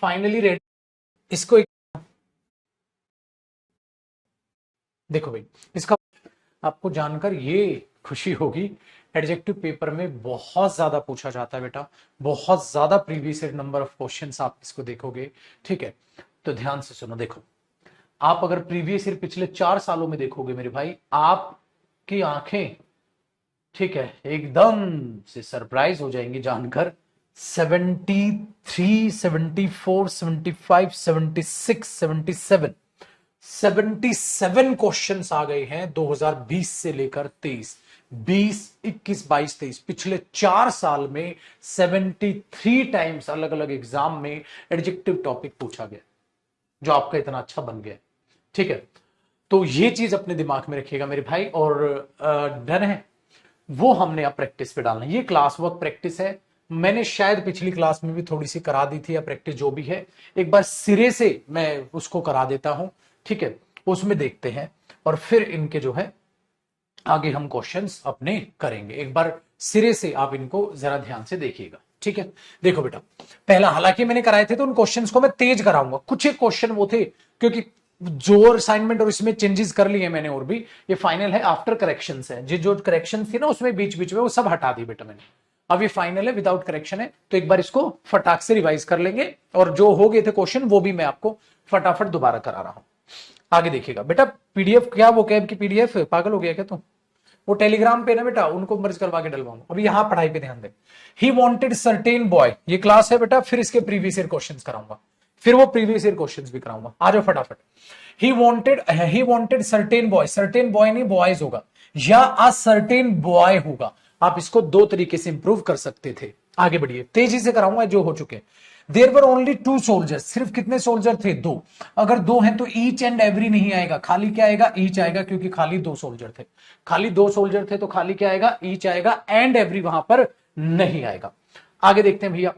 Finally ready. इसको देखो भाई, इसका आपको जानकर ये खुशी होगी, एडजेक्टिव पेपर में बहुत ज्यादा पूछा जाता है बेटा, बहुत ज्यादा प्रीवियस नंबर ऑफ क्वेश्चंस आप इसको देखोगे। ठीक है, तो ध्यान से सुनो। देखो, आप अगर प्रीवियस ईयर पिछले 4 सालों में देखोगे मेरे भाई, आपकी आंखें, ठीक है, एकदम से सरप्राइज हो जाएंगी जानकर। 73, 74, 75, 76, 77, 77 क्वेश्चंस आ गए हैं 2020 से लेकर 23, 20, 21, 22, 23, पिछले 4 साल में 73 टाइम्स अलग अलग एग्जाम में एडजेक्टिव टॉपिक पूछा गया, जो आपका इतना अच्छा बन गया। ठीक है, तो ये चीज अपने दिमाग में रखिएगा मेरे भाई। और डन है, वो हमने अब प्रैक्टिस पे डालना है। ये क्लास वर्क प्रैक्टिस है, मैंने शायद पिछली क्लास में भी थोड़ी सी करा दी थी, या प्रैक्टिस जो भी है एक बार सिरे से मैं उसको करा देता हूं। ठीक है, उसमें देखते हैं और फिर इनके जो है आगे हम क्वेश्चंस अपने करेंगे। एक बार सिरे से आप इनको जरा ध्यान से देखिएगा। ठीक है, देखो बेटा, पहला हालांकि मैंने कराए थे तो उन क्वेश्चंस को मैं तेज कराऊंगा, कुछ एक क्वेश्चन वो थे क्योंकि जो असाइनमेंट और इसमें चेंजेस कर लिए मैंने, और भी ये फाइनल है, आफ्टर करेक्शंस है। जो करेक्शन थी ना उसमें बीच बीच में वो सब हटा दी बेटा मैंने। अब ये फाइनल है, विदाउट करेक्शन है, तो एक बार इसको फटाक से रिवाइज कर लेंगे, और जो हो गए थे क्वेश्चन वो भी मैं आपको फटाफट दोबारा करा रहा हूं। आगे देखिएगा बेटा, पीडीएफ क्या वो कैब की पीडीएफ, पागल हो गया क्या तुम? वो टेलीग्राम पे ना बेटा, उनको मर्ज करवा के डलवाऊंगा। अभी यहां पढ़ाई पे ध्यान दे। ही वॉन्टेड सर्टेन बॉय, ये क्लास है बेटा, फिर इसके प्रीवियस ईयर क्वेश्चन कराऊंगा, फिर वो प्रीवियस ईयर क्वेश्चंस भी कराऊंगा। आ जाओ फटाफट। He wanted certain boy, certain boy नहीं बॉयज होगा, या अ सर्टेन बॉय होगा। आप इसको दो तरीके से इंप्रूव कर सकते थे। आगे बढ़िए, तेजी से कराऊंगा जो हो चुके। देयर वर ओनली 2 सोल्जर्स, सिर्फ कितने सोल्जर थे? 2। अगर 2 हैं तो ईच एंड एवरी नहीं आएगा, खाली क्या आएगा? ईच आएगा, क्योंकि खाली 2 सोल्जर थे। खाली 2 सोल्जर थे तो खाली क्या आएगा? ईच आएगा, एंड एवरी वहां पर नहीं आएगा। आगे देखते हैं भैया,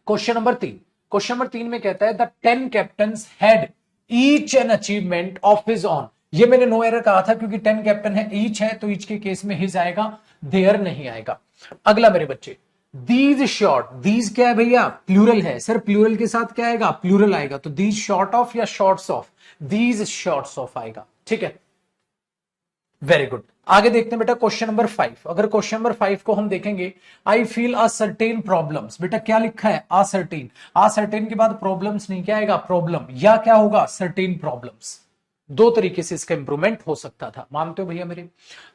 क्वेश्चन नंबर 3। क्वेश्चन नंबर 3 में कहता है the 10 captains had each an achievement of his on. ये मैंने नो एरर कहा था क्योंकि 10 कैप्टन है, ईच है, तो ईच के केस में हिज आएगा, देयर नहीं आएगा। अगला मेरे बच्चे, दीज शॉर्ट, दीज क्या है भैया? प्लूरल है सर, प्लूरल के साथ क्या आएगा? प्लूरल आएगा, तो दीज शॉर्ट ऑफ या shorts of? These shorts of आएगा। ठीक है, वेरी गुड। आगे देखते हैं बेटा क्वेश्चन नंबर 5। अगर क्वेश्चन नंबर 5 को हम देखेंगे, I feel a certain problems, बेटा क्या लिखा है? असर्टेन। असर्टेन के बाद प्रॉब्लम्स नहीं, क्या आएगा? प्रॉब्लम, या क्या होगा? Certain problems. दो तरीके से इसका इंप्रूवमेंट हो सकता था, मानते हो भैया मेरे?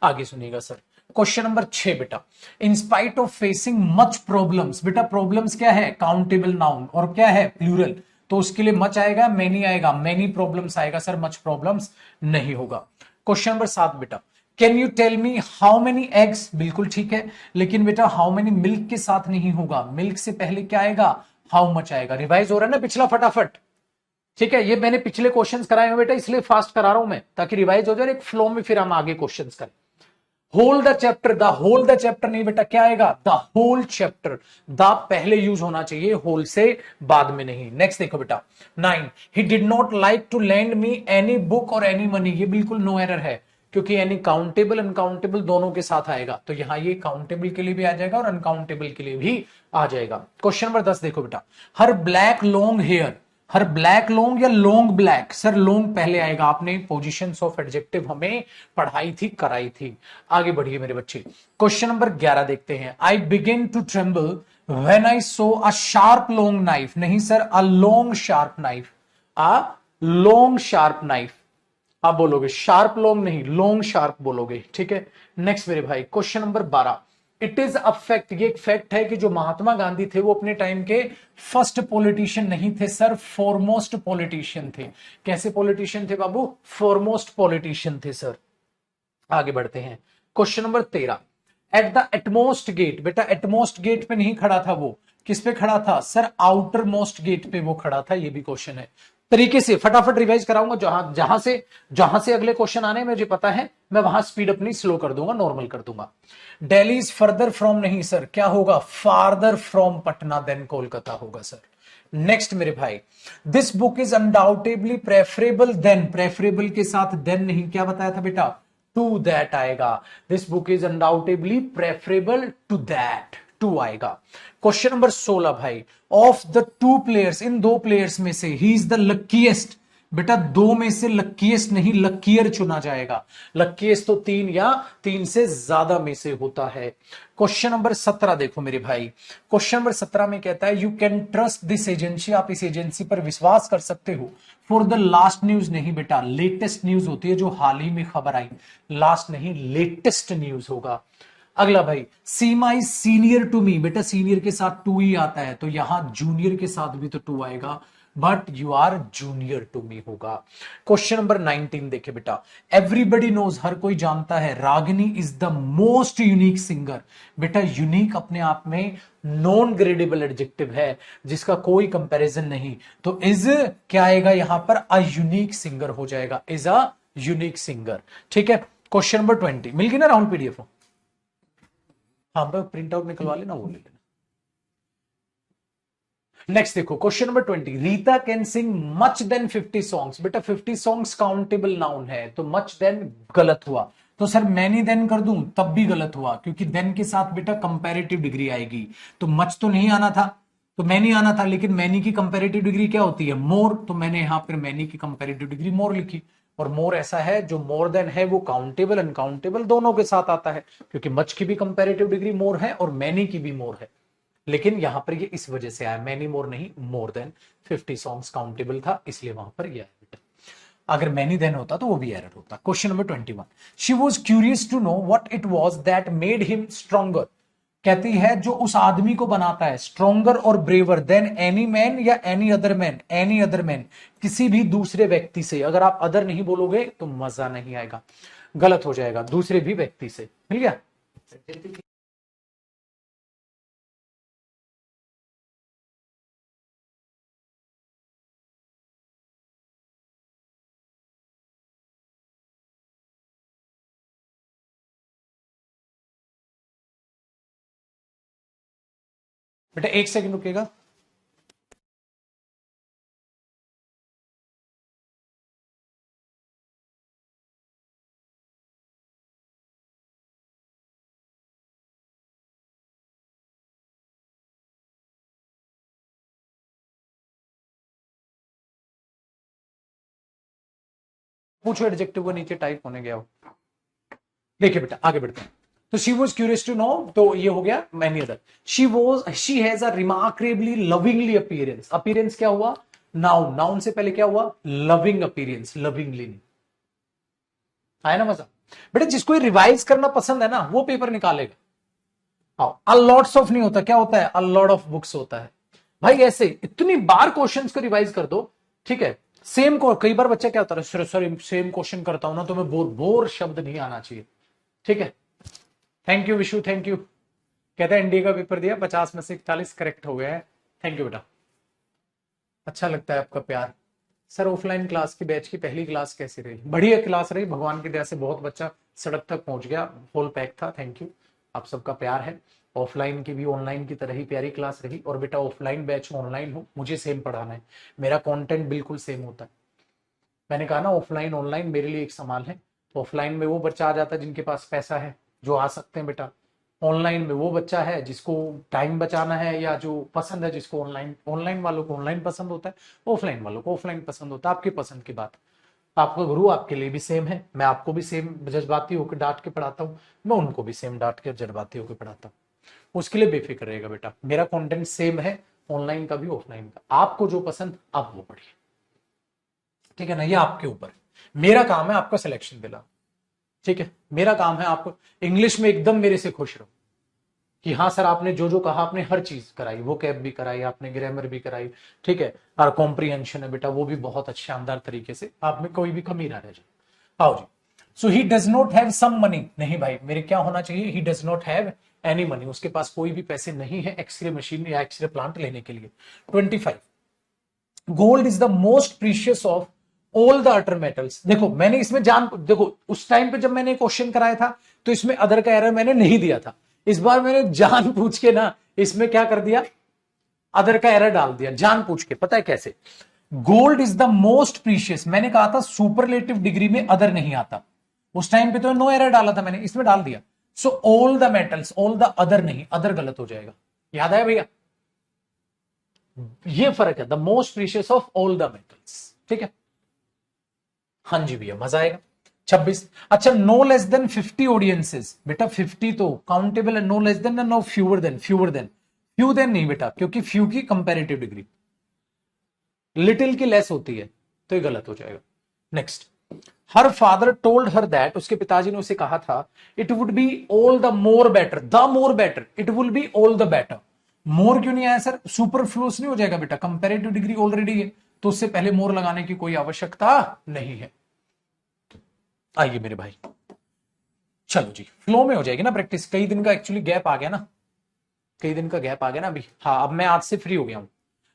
आगे सुनिएगा सर, क्वेश्चन नंबर 6 बेटा, in spite of facing much problems, बेटा प्रॉब्लम्स क्या है? काउंटेबल नाउन, और क्या है? प्लूरल, तो उसके लिए मच आएगा, मेनी आएगा, मेनी प्रॉब्लम्स आएगा सर, मच प्रॉब्लम्स नहीं होगा। क्वेश्चन नंबर 7 बेटा, can you tell me how many eggs, बिल्कुल ठीक है, लेकिन बेटा हाउ मेनी मिल्क के साथ नहीं होगा, मिल्क से पहले क्या आएगा? हाउ मच आएगा। रिवाइज हो रहा है ना पिछला फटाफट? ठीक है, ये मैंने पिछले क्वेश्चंस कराए हैं बेटा, इसलिए फास्ट करा रहा हूं मैं, ताकि रिवाइज हो जाए, एक फ्लो में फिर हम आगे क्वेश्चंस करें। Whole the chapter, the whole the chapter नहीं बेटा, क्या आएगा? द होल चैप्टर, द पहले यूज होना चाहिए, होल से बाद में नहीं। नेक्स्ट देखो बेटा 9, he did not like to lend me any book or any money, ये बिल्कुल नो एरर है, क्योंकि एनी काउंटेबल अनकाउंटेबल दोनों के साथ आएगा, तो यहां ये काउंटेबल के लिए भी आ जाएगा और अनकाउंटेबल के लिए भी आ जाएगा। क्वेश्चन नंबर 10 देखो बेटा, हर ब्लैक लॉन्ग हेयर, हर ब्लैक लॉन्ग या लॉन्ग ब्लैक? सर लॉन्ग पहले आएगा, आपने पोजीशंस ऑफ एडजेक्टिव हमें पढ़ाई थी, कराई थी। आगे बढ़िए मेरे बच्चे, क्वेश्चन नंबर 11 देखते हैं। I begin to tremble when I saw a sharp long knife, नहीं sir, a long sharp knife, a long sharp knife. आप बोलोगे शार्प लॉन्ग नहीं, लॉन्ग शार्प बोलोगे। ठीक है, नेक्स्ट मेरे भाई question number 12, it is a fact, ये एक फैक्ट है कि जो महात्मा गांधी थे वो अपने टाइम के फर्स्ट पॉलिटिशियन नहीं थे सर, फॉरमोस्ट पॉलिटिशियन थे। कैसे पॉलिटिशियन थे बाबू? फॉरमोस्ट पॉलिटिशियन थे सर। आगे बढ़ते हैं, question number 13, at the utmost gate, बेटा एटमोस्ट गेट पे नहीं खड़ा था वो, किस पे खड़ा था सर? आउटर मोस्ट गेट पे वो खड़ा था, ये भी क्वेश्चन है। तरीके से फटाफट रिवाइज कराऊंगा, जहां से अगले क्वेश्चन आने मुझे पता है, मैं वहां स्पीड अपनी स्लो कर दूंगा, नॉर्मल कर दूंगा। दिल्ली इज फर्दर फ्रॉम, नहीं सर, क्या होगा? Farther from Patna than Kolkata होगा सर। नेक्स्ट मेरे भाई, this book is undoubtedly preferable than, preferable के साथ देन नहीं, क्या बताया था बेटा? टू दैट आएगा। This book is undoubtedly preferable to that, to आएगा। क्वेश्चन नंबर 16 भाई, ऑफ द टू प्लेयर्स, इन दो प्लेयर्स में से ही इज द लकीएस्ट। बेटा दो में से लकीएस्ट नहीं, लकीयर चुना जाएगा। लकीएस्ट तो तीन या तीन से ज्यादा में से होता है। क्वेश्चन नंबर 17 देखो मेरे भाई, क्वेश्चन नंबर 17 में कहता है you can trust this agency, आप इस एजेंसी पर विश्वास कर सकते हो। फॉर द लास्ट न्यूज नहीं बेटा, लेटेस्ट न्यूज होती है जो हाल ही में खबर आई, लास्ट नहीं लेटेस्ट न्यूज होगा। अगला भाई, सीमा इज सीनियर टू मी, बेटा सीनियर के साथ टू ही आता है, तो यहां जूनियर के साथ भी तो टू आएगा, but you are junior to me होगा। क्वेश्चन नंबर 19 देखे बेटा, एवरीबडी नोज, हर कोई जानता है, Ragini is the most unique singer. बेटा यूनिक अपने आप में नॉन ग्रेडेबल एडजेक्टिव है जिसका कोई कंपैरिजन नहीं, तो इज क्या आएगा यहां पर, अ यूनिक सिंगर हो जाएगा, इज अ यूनिक सिंगर। ठीक है, क्वेश्चन नंबर 20 मिल गई ना राहुल पीडीएफ? हाँ प्रिंट आउट निकलवा लेना, वो ले लेना। नेक्स्ट देखो question number 20, Rita can sing much than 50 songs. बेटा 50 सॉन्ग्स काउंटेबल नाउन है, तो मच देन गलत हुआ, तो सर मैनी देन कर दूं तब भी गलत हुआ, क्योंकि देन के साथ बेटा कंपैरेटिव डिग्री आएगी, तो मच तो नहीं आना था, तो मैनी आना था, लेकिन मैनी की कंपैरेटिव डिग्री क्या होती है, मोर, तो मैंने यहां पर मैनी की कंपैरेटिव डिग्री मोर लिखी। और मोर ऐसा है जो मोर देन है वो काउंटेबल अनकाउंटेबल दोनों के साथ आता है, क्योंकि मच की भी कंपैरेटिव डिग्री मोर है और मैनी की भी मोर है, लेकिन यहां पर ये इस वजह से आया, मैनी मोर नहीं, मोर देन 50 सॉन्ग्स काउंटेबल था, इसलिए वहां पर यह आया। अगर मैनी देन होता तो वो भी एरर होता। Question number 21, she was curious to know what it was that made him stronger. कहती है जो उस आदमी को बनाता है स्ट्रॉन्गर और ब्रेवर देन एनी मैन या any other man, any other man किसी भी दूसरे व्यक्ति से, अगर आप अदर नहीं बोलोगे तो मजा नहीं आएगा, गलत हो जाएगा, दूसरे भी व्यक्ति से। मिल गया? बेटा एक सेकंड रुकेगा। पूछो एडजेक्टिव को नीचे टाइप होने गया हो। देखिए बेटा आगे बढ़ते हैं। तो she was curious to know, तो ये हो गया many other. She has a remarkably lovingly appearance. Appearance क्या हुआ, नाउन, नाउन से पहले क्या हुआ, लविंग अपीयरेंस, लविंगली। आया ना मजा? बेटा जिसको रिवाइज करना पसंद है ना वो पेपर निकालेगा। हाँ, अ लॉट्स ऑफ नहीं होता, क्या होता है, अ लॉट ऑफ बुक्स होता है। भाई ऐसे इतनी बार क्वेश्चंस को रिवाइज कर दो, ठीक है। सेम को कई बार बच्चा क्या होता है, सर सेम क्वेश्चन करता हूं ना तो मैं बोर बोर शब्द नहीं आना चाहिए, ठीक है। Thank you Vishu, thank you. कहते हैं एनडीए का पेपर दिया 50 में से 41 करेक्ट हो गए हैं, थैंक यू बेटा। अच्छा लगता है आपका प्यार। सर ऑफलाइन क्लास की बैच की पहली क्लास कैसी रही? बढ़िया क्लास रही, भगवान की दया से बहुत बच्चा सड़क तक पहुंच गया, फुल पैक था, थैंक यू। आप सबका प्यार है। ऑफलाइन की भी ऑनलाइन की तरह ही प्यारी क्लास रही, और बेटा ऑफलाइन बैच हो ऑनलाइन हो मुझे सेम पढ़ाना है, मेरा कंटेंट बिल्कुल सेम होता है। मैंने कहा ना ऑफलाइन ऑनलाइन मेरे लिए एक समान है। ऑफलाइन में वो बच्चा आ जाता है जिनके पास पैसा है, जो आ सकते हैं बेटा। ऑनलाइन में वो बच्चा है जिसको टाइम बचाना है या जो पसंद है, जिसको ऑनलाइन, ऑनलाइन वालों को ऑनलाइन पसंद होता है, ऑफलाइन वालों को ऑफलाइन पसंद होता है, आपकी पसंद की बात। आपका गुरु आपके लिए भी सेम है, मैं आपको भी सेम जज्बाती होकर डांट के पढ़ाता हूँ, मैं उनको भी सेम डांट के जज्बाती होकर पढ़ाता हूँ। उसके लिए बेफिक्र रहेगा बेटा, मेरा कंटेंट सेम है, ऑनलाइन का भी ऑफलाइन का। आपको जो पसंद आप वो पढ़िए, ठीक है ना, ये आपके ऊपर। मेरा काम है आपका सिलेक्शन दिला, ठीक है। मेरा काम है आपको इंग्लिश में एकदम मेरे से खुश रहो कि हाँ सर आपने जो जो कहा आपने हर चीज कराई, वो कैब भी कराई आपने, ग्रामर भी कराई, ठीक है। और कॉम्प्रीहेंशन है बेटा वो भी बहुत अच्छे शानदार तरीके से, आप में कोई भी कमी ना रह जाए। आओ जी। So he does not have some money, नहीं भाई मेरे क्या होना चाहिए, he does not have any money, उसके पास कोई भी पैसे नहीं है एक्सरे मशीन या एक्सरे प्लांट लेने के लिए। 25, gold is the most precious of all the other metals. देखो मैंने इसमें जान, देखो उस टाइम पे जब मैंने क्वेश्चन कराया था तो इसमें अदर का एरर मैंने नहीं दिया था, इस बार मैंने जान पूछ के ना इसमें क्या कर दिया, अदर का एरर डाल दिया जान पूछ के। पता है कैसे, gold is the most precious, मैंने कहा था सुपरलेटिव डिग्री में अदर नहीं आता, उस टाइम पे तो नो एरर डाला था मैंने, इसमें डाल दिया। So all the metals, all the other नहीं, अदर गलत हो जाएगा। याद आया भैया, ये फर्क है, the most precious of all the metals. ठीक है, हाँ जी भैया, मजा आएगा। 26, अच्छा, नो लेस देन 50 ऑडियंसेस, बेटा 50 तो काउंटेबल है, no less than no fewer than, fewer than, few than नहीं बेटा, क्योंकि फ्यू की कंपेरेटिव डिग्री लिटिल की लेस होती है, तो ये गलत हो जाएगा। Next, her father told her that, उसके पिताजी ने उसे कहा था, it would be all the more better, the more better, it will be all the better. More क्यों नहीं आया सर? सुपरफ्लूस नहीं हो जाएगा बेटा, कंपेरेटिव डिग्री ऑलरेडी है, तो उससे पहले मोर लगाने की कोई आवश्यकता नहीं है। आइए मेरे भाई, चलो जी, फ्लो में हो जाएगी ना प्रैक्टिस, कई दिन का एक्चुअली गैप आ गया ना, कई दिन का गैप आ गया ना अभी। हाँ, अब मैं आज से फ्री हो गया हूं,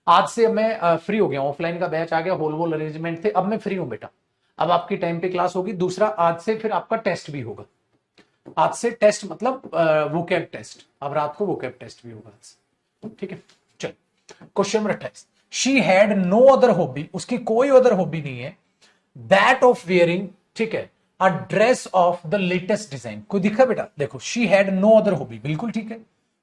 आज से मैं फ्री हो गया हूं, ऑफलाइन का बैच आ गया, होल वोल अरेंजमेंट थे, अब मैं फ्री हूं बेटा। अब आपकी टाइम पे क्लास होगी। दूसरा, आज से फिर आपका टेस्ट भी होगा, आज से टेस्ट मतलब वोकैब टेस्ट, अब रात को वोकैब टेस्ट भी होगा आज से। ठीक है, चल, question number 28, she had no other hobby, उसकी कोई अदर हॉबी नहीं है, दैट ऑफ वेयरिंग, ठीक है, a dress of the latest design. कोई दिखा बेटा? देखो, she had no other hobby, बिल्कुल ठीक है,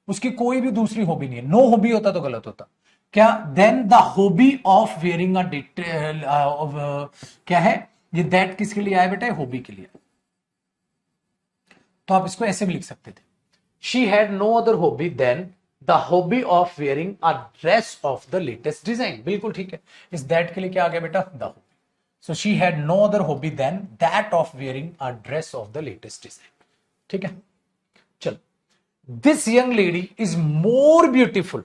उसकी कोई भी दूसरी हॉबी नहीं है। नो हॉबी होता तो गलत होता। क्या? Then the hobby of wearing a क्या है ये? दैट किसके लिए आया बेटा? हॉबी के लिए। तो आप इसको ऐसे भी लिख सकते थे, she had no other hobby than the hobby of wearing a dress of the latest design. बिल्कुल ठीक है, इस दैट के लिए क्या आ गया बेटा? The hobby. So she had no other hobby than that of wearing a dress of the latest design. ठीक है, चलो, this young lady is more beautiful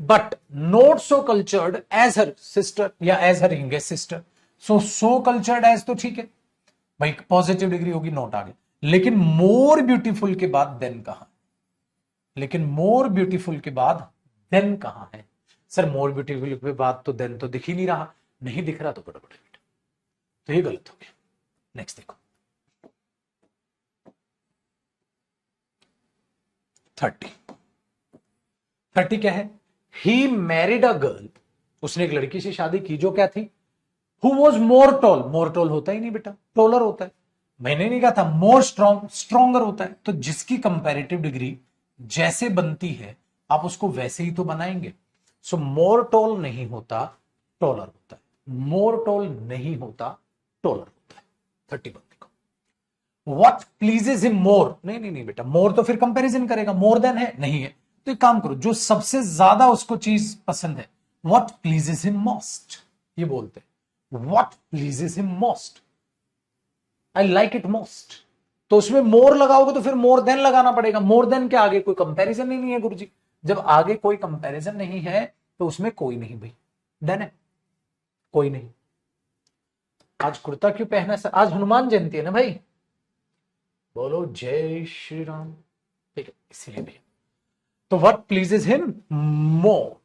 but not so cultured as her sister या as her youngest sister. So cultured as तो ठीक है भाई, positive degree होगी, note आ गया, लेकिन मोर ब्यूटीफुल के बाद देन कहां? लेकिन मोर ब्यूटीफुल के बाद देन कहां है? सर मोर ब्यूटीफुल के बाद तो देन तो दिख ही नहीं रहा, नहीं दिख रहा तो बड़ा बड़ा बेटा, तो ये गलत हो गया। नेक्स्ट देखो, 30, 30 क्या है? ही मैरिड अ गर्ल, उसने एक लड़की से शादी की जो क्या थी? Who was more tall, more tall होता ही नहीं बेटा, टॉलर होता है। मैंने नहीं कहा था मोर स्ट्रॉन्ग, स्ट्रॉन्गर होता है। तो जिसकी कंपैरेटिव डिग्री जैसे बनती है आप उसको वैसे ही तो बनाएंगे। सो मोर टॉल नहीं होता, टॉलर होता है। मोर टॉल नहीं होता, टॉलर होता है। 31 देखो, व्हाट प्लीजेज हिम मोर, नहीं नहीं नहीं बेटा, मोर तो फिर कंपैरिजन करेगा, मोर देन है नहीं है, तो एक काम करो, जो सबसे ज्यादा उसको चीज पसंद है, व्हाट प्लीजेज हिम मोस्ट, ये बोलते हैं, what pleases him most, I like it most. तो उसमें मोर लगाओगे तो फिर मोर देन लगाना पड़ेगा, मोर देन के आगे कोई कंपैरिजन ही नहीं है गुरुजी। जब आगे कोई कंपैरिजन नहीं है तो उसमें कोई नहीं भाई, डन है, कोई नहीं। आज कुर्ता क्यों पहना है सर? आज हनुमान जयंती है ना भाई, बोलो जय श्री राम, ठीक है, इसीलिए भी। तो what pleases him more,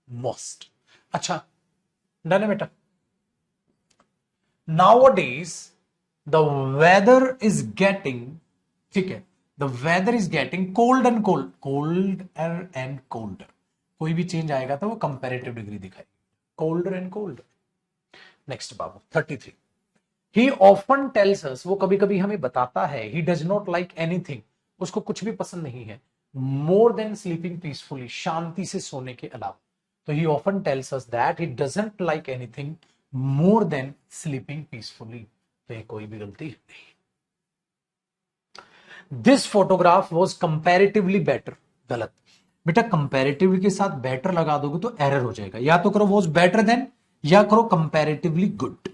most. अच्छा, डन है बेटा। Nowadays the weather is getting, ठीक है, the weather is getting cold and cold, colder and colder, कोई भी चेंज आएगा तो वो कंपेरेटिव डिग्री दिखाएगी, कोल्डर एंड कोल्डर। नेक्स्ट बाबू 33, ही ऑफन टेल्स अस, वो कभी कभी हमें बताता है, he does not like anything, उसको कुछ भी पसंद नहीं है, मोर देन स्लीपिंग पीसफुली, शांति से सोने के अलावा। तो ही often tells us that he doesn't like anything more than sleeping peacefully, तो ये कोई भी गलती नहीं। This photograph was comparatively better, गलत बेटा, कंपेरेटिवली के साथ बेटर लगा दोगे तो एरर हो जाएगा, या तो करो वॉज बेटर देन या करो कंपेरेटिवली गुड।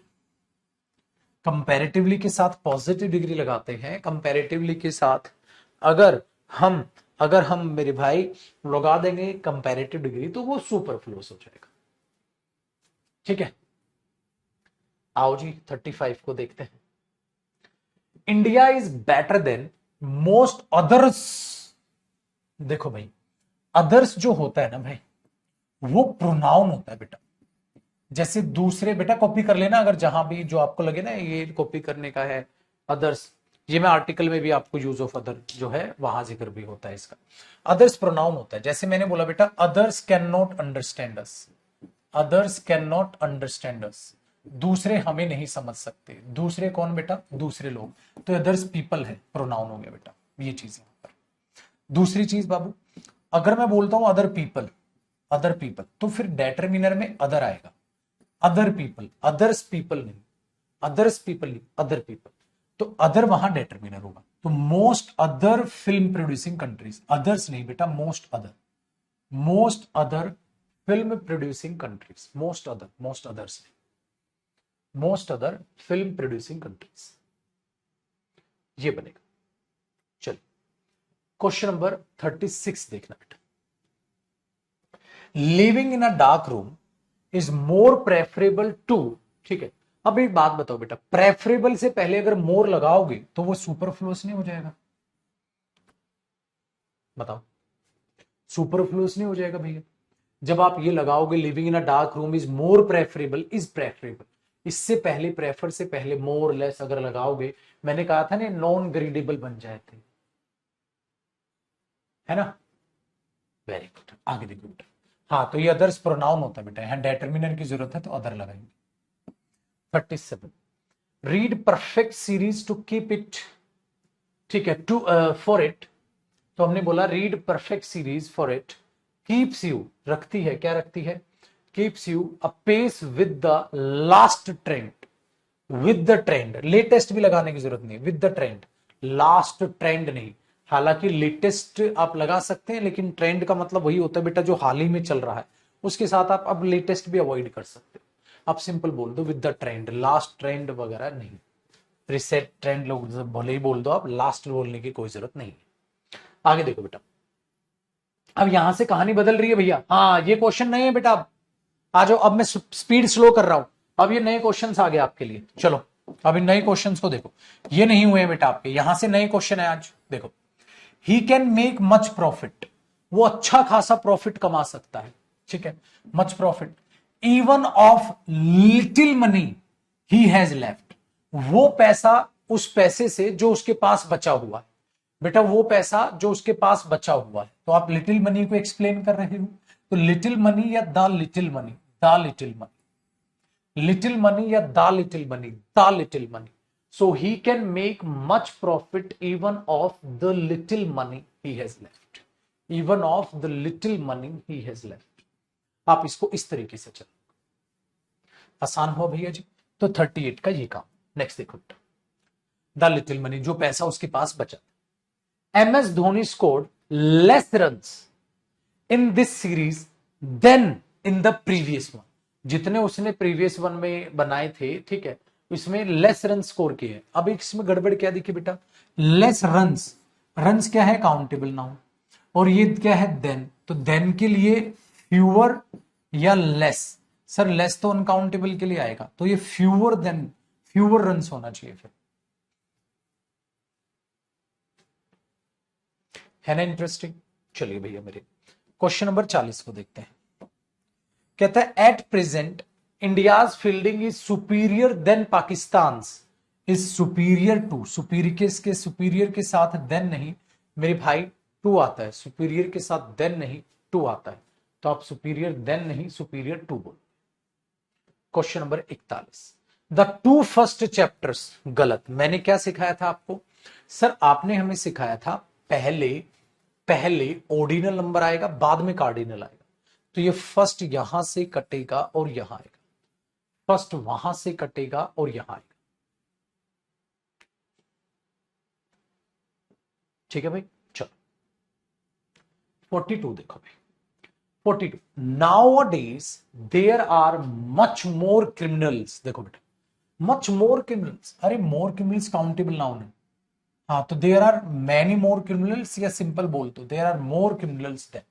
कंपैरेटिवली के साथ पॉजिटिव डिग्री लगाते हैं, कंपैरेटिवली के साथ अगर हम मेरे भाई लगा देंगे कंपैरेटिव डिग्री तो वो सुपरफ्लूस हो जाएगा। ठीक है, आओ जी 35 को देखते हैं। India is better then most others. देखो भाई, अदर्स जो होता है ना भाई, वो प्रोनाउन होता है बेटा, जैसे दूसरे, बेटा कॉपी कर लेना, अगर जहां भी जो आपको लगे ना ये कॉपी करने का है, अदर्स, ये मैं आर्टिकल में भी आपको यूज ऑफ अदर जो है वहां जिक्र भी होता है इसका। अदर्स प्रोनाउन होता है, जैसे मैंने बोला बेटा, others can not understand us, others can not understand अस, दूसरे हमें नहीं समझ सकते। दूसरे कौन बेटा? दूसरे लोग, तो अदर्स पीपल है, प्रोनाउन हो गया बेटा, ये चीज यहां पर। दूसरी चीज बाबू, अगर मैं बोलता हूं अदर पीपल तो फिर डेटरमिनर में अदर आएगा, अदर पीपल, अदर्स पीपल नहीं, अदर्स पीपल नहीं, अदर पीपल, तो अदर वहां डेटरमिनर होगा। तो most other film producing countries, others नहीं बेटा, most other, most other film producing countries, most other, most others नहीं, most other film producing countries, ये बनेगा। चलिए क्वेश्चन नंबर 36 देखना बेटा। Living in a dark room is more preferable to, ठीक है। अब एक बात बताओ बेटा, प्रेफरेबल से पहले अगर मोर लगाओगे तो वो सुपरफ्लुअस नहीं हो जाएगा? बताओ, सुपरफ्लुअस नहीं हो जाएगा भैया? जब आप ये लगाओगे living in a dark room is more preferable, is preferable, इससे पहले, प्रेफर से पहले मोर लेस अगर लगाओगे, मैंने कहा था ना नॉन ग्रीडेबल बन जाते, है ना। वेरी गुड, आगे देखो बेटा। हाँ, तो ये अदर्स प्रोनाउन होता है बेटा, यहां डेटरमिनर की जरूरत है तो अदर लगाएंगे। 37, read perfect series to keep it, ठीक है, टू फॉर इट, तो हमने बोला read perfect series for it keeps you, रखती है, क्या रखती है? Keeps you a pace with the last trend, with the trend, latest भी लगाने की जरूरत नहीं, with the trend, last trend नहीं। हालांकि लेटेस्ट आप लगा सकते हैं, लेकिन ट्रेंड का मतलब वही होता है बेटा जो हाल ही में चल रहा है, उसके साथ आप अब लेटेस्ट भी अवॉइड कर सकते हो। आप सिंपल बोल दो with the trend, last trend वगैरह नहीं, रिसेट ट्रेंड लोग भले ही बोल दो, आप लास्ट बोलने की कोई जरूरत नहीं है। आगे देखो बेटा, अब यहां से कहानी बदल रही है भैया। हाँ, ये क्वेश्चन नहीं है बेटा, अब आ जाओ, अब मैं स्पीड स्लो कर रहा हूं, अब ये नए क्वेश्चंस आ गए आपके लिए। चलो अब इन नए क्वेश्चंस को देखो, ये नहीं हुए बेटा आपके, यहां से नए क्वेश्चन है आज। देखो, he can make much profit, वो अच्छा खासा प्रॉफिट कमा सकता है, ठीक है, much profit, even of little money he has left, वो पैसा, उस पैसे से जो उसके पास बचा हुआ है बेटा, वो पैसा जो उसके पास बचा हुआ है। तो आप लिटिल मनी को एक्सप्लेन कर रहे हो, तो लिटिल मनी या the little money, the little money, little money या the little money, the little money, so he can make much profit even of the little money he has left, even of the little money he has left। आप इसको इस तरीके से चलो, आसान हुआ भैया जी। तो 38 का ये काम। नेक्स्ट देखो, द लिटिल मनी, जो पैसा उसके पास बचा। MS Dhoni scored less runs in this series than in the previous one, जितने उसने प्रीवियस वन में बनाए थे, ठीक है, इसमें लेस रन स्कोर किए। अब इसमें गड़बड़ क्या दिखी बेटा, लेस रन्स, रन्स क्या है, काउंटेबल नाउन, और ये क्या है, देन, तो देन के लिए फ्यूअर या लेस, सर लेस तो अनकाउंटेबल के लिए आएगा, तो ये फ्यूअर देन, फ्यूअर रन्स होना चाहिए फिर, है ना इंटरेस्टिंग। चलिए भैया मेरे क्वेश्चन नंबर 40 को देखते हैं। कहता है at present India's fielding is superior than Pakistan, is superior to, superior के सुपीरियर के साथ देन नहीं मेरे भाई, टू आता है, सुपीरियर के साथ देन नहीं, टू आता है, तो आप सुपीरियर देन नहीं, सुपीरियर टू बोलो। Question number 41, the two first chapters, गलत, मैंने क्या सिखाया था आपको, सर आपने हमें सिखाया था पहले, पहले ऑर्डिनल नंबर आएगा, बाद में कार्डिनल आएगा, तो ये फर्स्ट यहां से कटेगा और यहां आएगा, फर्स्ट वहां से कटेगा और यहां आएगा, ठीक है भाई। चलो 42 देखो भाई, 42, nowadays there are much more criminals, देखो बेटा मच मोर क्रिमिनल्स, अरे मोर क्रिमिनल्स काउंटेबल नाउन है, हाँ, तो there are many more criminals, या सिंपल बोल दो there are more criminals than,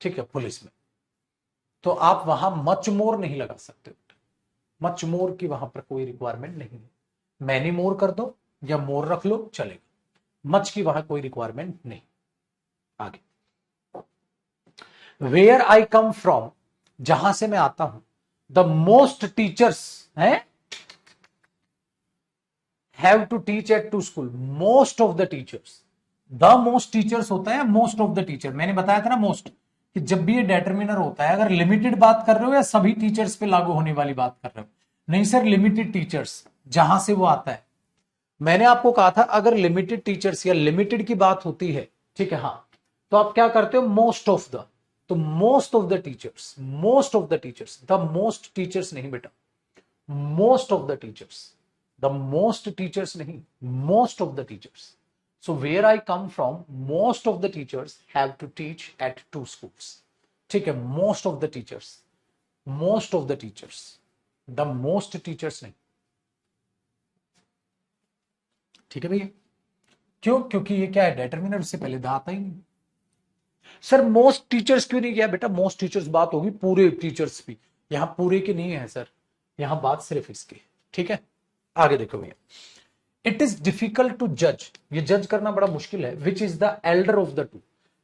ठीक है, पुलिस में, तो आप वहां मच मोर नहीं लगा सकते, मच मोर की वहां पर कोई रिक्वायरमेंट नहीं है, मैनी मोर कर दो या मोर रख लो चलेगा, मच की वहां कोई रिक्वायरमेंट नहीं। आगे, वेयर आई कम फ्रॉम, जहां से मैं आता हूं, द मोस्ट टीचर्स है, have to teach at to school, most of the teachers, the most teachers होता है मोस्ट ऑफ द टीचर, मैंने बताया था ना मोस्ट, कि जब भी ये डेटरमिनर होता है, अगर लिमिटेड बात कर रहे हो या सभी टीचर्स पे लागू होने वाली बात कर रहे हो, नहीं सर लिमिटेड टीचर्स, जहां से वो आता है। मैंने आपको कहा था अगर लिमिटेड टीचर्स या लिमिटेड की बात होती है, ठीक है, हाँ। तो आप क्या करते हो, मोस्ट ऑफ द, तो most of the teachers, most of the teachers, the most teachers नहीं बेटा, most of the teachers, the most teachers नहीं, most of the teachers. So where I come from, most of the teachers have to teach at 2 schools. ठीक है, most of the teachers, most of the teachers, the most teachers नहीं। ठीक है भैया, क्यों, क्योंकि ये क्या है, डिटरमिनर, उससे पहले द आता ही नहीं। सर मोस्ट टीचर्स क्यों नहीं किया बेटा, मोस्ट टीचर्स बात होगी पूरे टीचर्स भी, यहां पूरे की नहीं है सर, यहां बात सिर्फ इसकी। ठीक है, आगे देखो भैया, इट इज डिफिकल्ट टू जज, ये जज करना बड़ा मुश्किल है, which is the Elder of the to,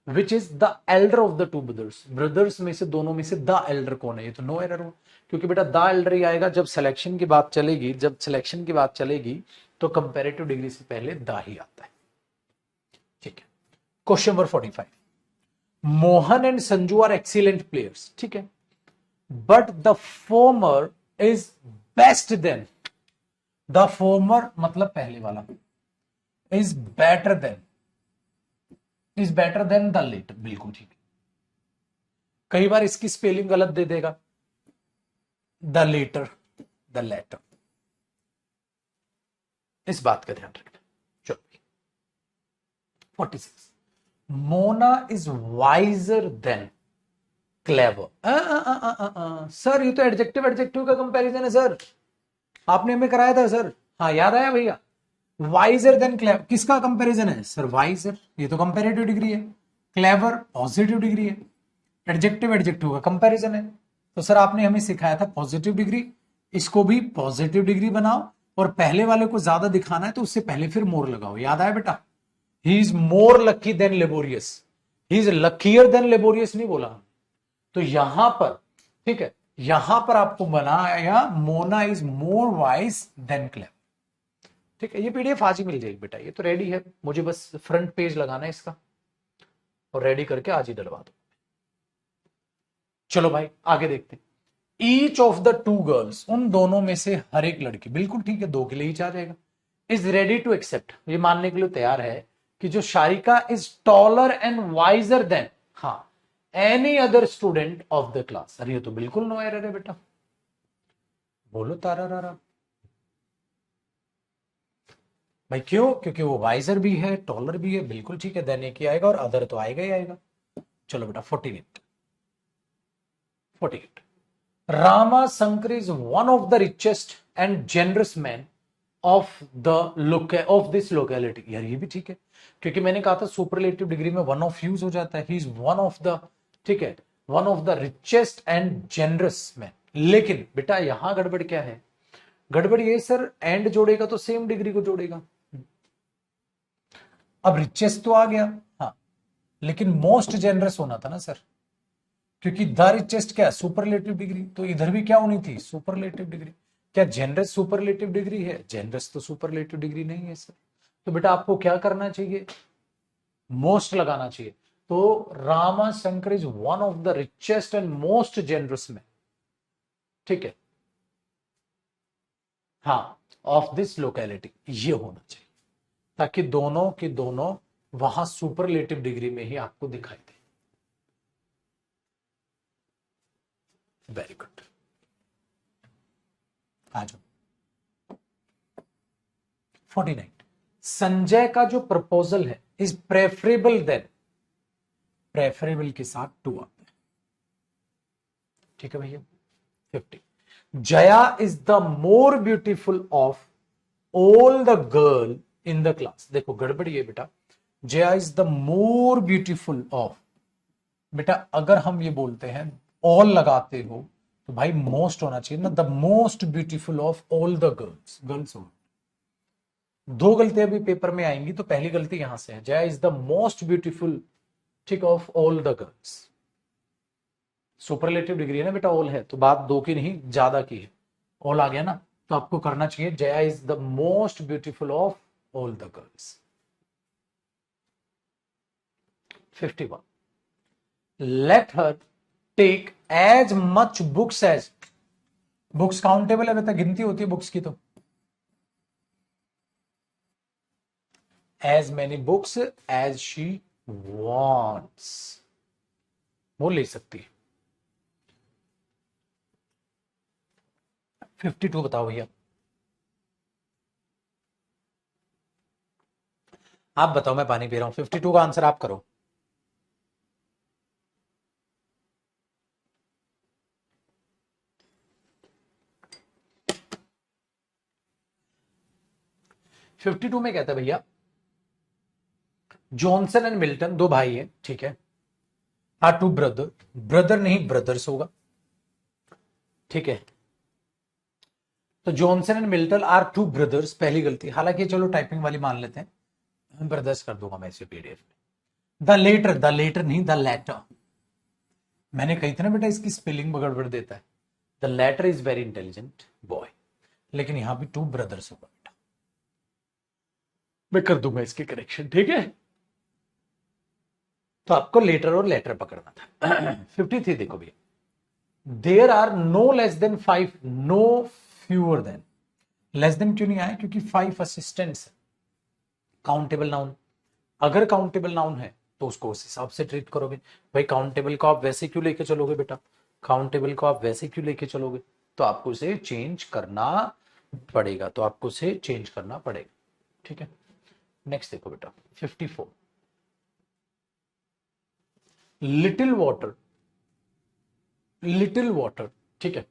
which is the Elder of the two brothers, brothers में से, दोनों में से द एल्डर कौन है, ये तो नो एरर हो, क्योंकि बेटा द एल्डर ही आएगा जब सिलेक्शन की बात चलेगी, जब सिलेक्शन की बात चलेगी तो कंपैरेटिव डिग्री से पहले द ही आता है। ठीक है, question number 45, Mohan and Sanju are excellent players, ठीक है, but the former is best than, the former मतलब पहले वाला, is better than, is better than the latter, बिल्कुल ठीक है। कई बार इसकी स्पेलिंग गलत दे देगा, द लेटर, द लेटर, इस बात का ध्यान रखना। चलो 46, Mona is visor then clever, sir ये तो एडजेक्टिव एडजेक्टिव का कंपैरिजन है सर, आपने हमें कराया था सर, हाँ याद आया भैया, वाइजर देन क्लेवर किसका कंपैरिजन है सर, वाइजर, ये तो कंपैरेटिव डिग्री है, क्लेवर पॉजिटिव डिग्री है, एडजेक्टिव एडजेक्टिव का कंपैरिजन है। तो सर आपने हमें सिखाया था पॉजिटिव डिग्री, इसको भी पॉजिटिव डिग्री बनाओ, और पहले वाले को ज्यादा दिखाना है तो उससे पहले फिर मोर लगाओ, याद आया बेटा, he is more lucky than laborious, he is luckier than laborious नहीं बोला, तो यहां पर, ठीक है, यहां पर आपको बनाया Mona is more wise than clever. ठीक है, ये पीडीएफ आज ही मिल जाएगी बेटा, ये तो रेडी है, मुझे बस फ्रंट पेज लगाना है इसका, और रेडी करके आज ही डलवा दो। चलो भाई आगे देखते हैं, each of the to girls, उन दोनों में से हर एक लड़की, बिल्कुल ठीक है, दो के लिए ही आ जाएगा, इज रेडी टू एक्सेप्ट, ये मानने के लिए तैयार है कि जो Sharika is taller and wiser than, हाँ, any other student of the class, अरे ये तो बिल्कुल नो एरर है बेटा, बोलो तारा रारा भाई, क्यों, क्योंकि वो वाइजर भी है, टॉलर भी है, बिल्कुल ठीक है, देन एक ही आएगा, और अदर तो आएगा ही आएगा। चलो बेटा 48, 48, Rama Shankar is one of the richest and generous men of this locality, यार ये भी ठीक है, क्योंकि मैंने कहा था सुपरलेटिव डिग्री में वन ऑफ यूज हो जाता है, he is one of the, ठीक है, one of the richest and generous man. लेकिन बेटा यहां गड़बड़ क्या है, गड़बड़ ये सर, एंड जोड़ेगा तो सेम डिग्री को जोड़ेगा, अब रिचेस्ट तो आ गया, हाँ, लेकिन मोस्ट जेनरस होना था ना सर, क्योंकि द रिचेस्ट क्या है, सुपरलेटिव डिग्री, तो इधर भी क्या होनी थी, सुपरलेटिव डिग्री। क्या जेनरस सुपरलेटिव डिग्री है, जेनरस तो सुपरलेटिव डिग्री नहीं है सर, तो बेटा आपको क्या करना चाहिए, मोस्ट लगाना चाहिए, तो Rama Shankar is one of the richest and most generous man, ठीक है, हाँ, ऑफ दिस लोकेलिटी, ये होना चाहिए, ताकि दोनों के दोनों वहां सुपरलेटिव डिग्री में ही आपको दिखाई दे। वेरी गुड, आ जाओ 49, संजय का जो प्रपोजल है इज प्रेफरेबल देन, प्रेफरेबल के साथ टू आता है, ठीक है भैया। 50, Jaya is the more beautiful of all the girl in the class, देखो गड़बड़ी है बेटा, Jaya is the more beautiful of, बेटा अगर हम ये बोलते हैं ऑल लगाते हो तो भाई मोस्ट होना चाहिए ना, the most beautiful of all the girls, girls हो, दो गलतियां भी पेपर में आएंगी, तो पहली गलती यहां से है, Jaya is the most beautiful, ठीक, of all the girls, superlative degree है ना बेटा, ऑल है, तो बात दो की नहीं ज्यादा की है, ऑल आ गया ना, तो आपको करना चाहिए Jaya is the most beautiful of all the girls. 51, let her take as much books as, books countable है बेटा, गिनती होती है बुक्स की, तो as many books as she wants, वो ले सकती है। 52 बताओ भैया, आप बताओ, मैं पानी पी रहा हूं। 52 का आंसर आप करो। फिफ्टी टू में कहता है भैया, जॉनसन एंड मिल्टन दो भाई है, ठीक है, आर टू ब्रदर, ब्रदर नहीं ब्रदर्स होगा, ठीक है। तो Johnson and Milton are two brothers, पहली गलती, हालांकि चलो टाइपिंग वाली मान लेते हैं, ब्रदर्स कर दूंगा मैं इसे पीडीएफ में। द लेटर नहीं, द लेटर, मैंने कही थी ना बेटा इसकी स्पेलिंग गड़बड़ देता है। The latter is very intelligent boy, लेकिन यहां भी टू ब्रदर्स होगा बेटा, मैं कर दूंगा इसके करेक्शन, ठीक है। तो आपको लेटर और लेटर पकड़ना था। 53 देखो भैया, there are no less than 5, no fewer than, less than क्यों नहीं आया, क्योंकि 5 असिस्टेंट्स, काउंटेबल नाउन, अगर काउंटेबल नाउन है तो उसको उस हिसाब से ट्रीट करोगे। भाई काउंटेबल को आप वैसे क्यों लेके चलोगे बेटा, काउंटेबल को आप वैसे क्यों लेके चलोगे, तो आपको उसे चेंज करना पड़ेगा, तो आपको उसे चेंज करना पड़ेगा, ठीक है। नेक्स्ट देखो बेटा 54, लिटिल वाटर, लिटिल वाटर, ठीक है,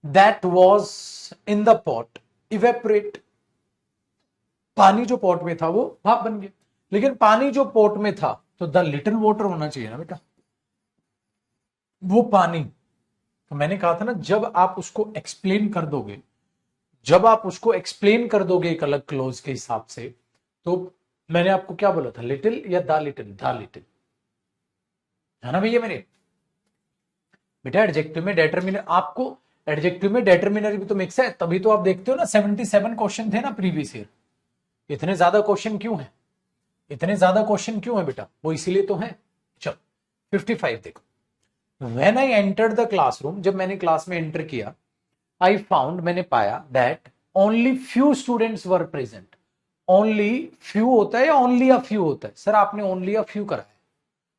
that was in the pot evaporate, पानी जो पॉट में था वो भाप बन गया, लेकिन पानी जो पॉट में था तो द लिटिल वाटर होना चाहिए ना बेटा, वो पानी। तो मैंने कहा था ना, जब आप उसको एक्सप्लेन कर दोगे, जब आप उसको एक्सप्लेन कर दोगे एक अलग क्लोज के हिसाब से, तो मैंने आपको क्या बोला था, लिटिल या द लिटिल, द लिटिल, है ना भैया मेरे बेटा। एडजेक्टिव में डेटरमिनर, आपको एडजेक्टिव में डेटरमिनर भी तो मिक्स है, तभी तो आप देखते हो ना 77 क्वेश्चन थे ना प्रीवियस ईयर। इतने ज्यादा क्वेश्चन क्यों है, इतने ज्यादा क्वेश्चन क्यों है बेटा, वो इसीलिए तो है। चलो 55 देखो, when I entered the classroom, जब मैंने क्लास में एंटर किया, आई फाउंड, मैंने पाया, that only few students were present, only few होता है या ओनली अ फ्यू होता है, सर आपने ओनली अ फ्यू करा है,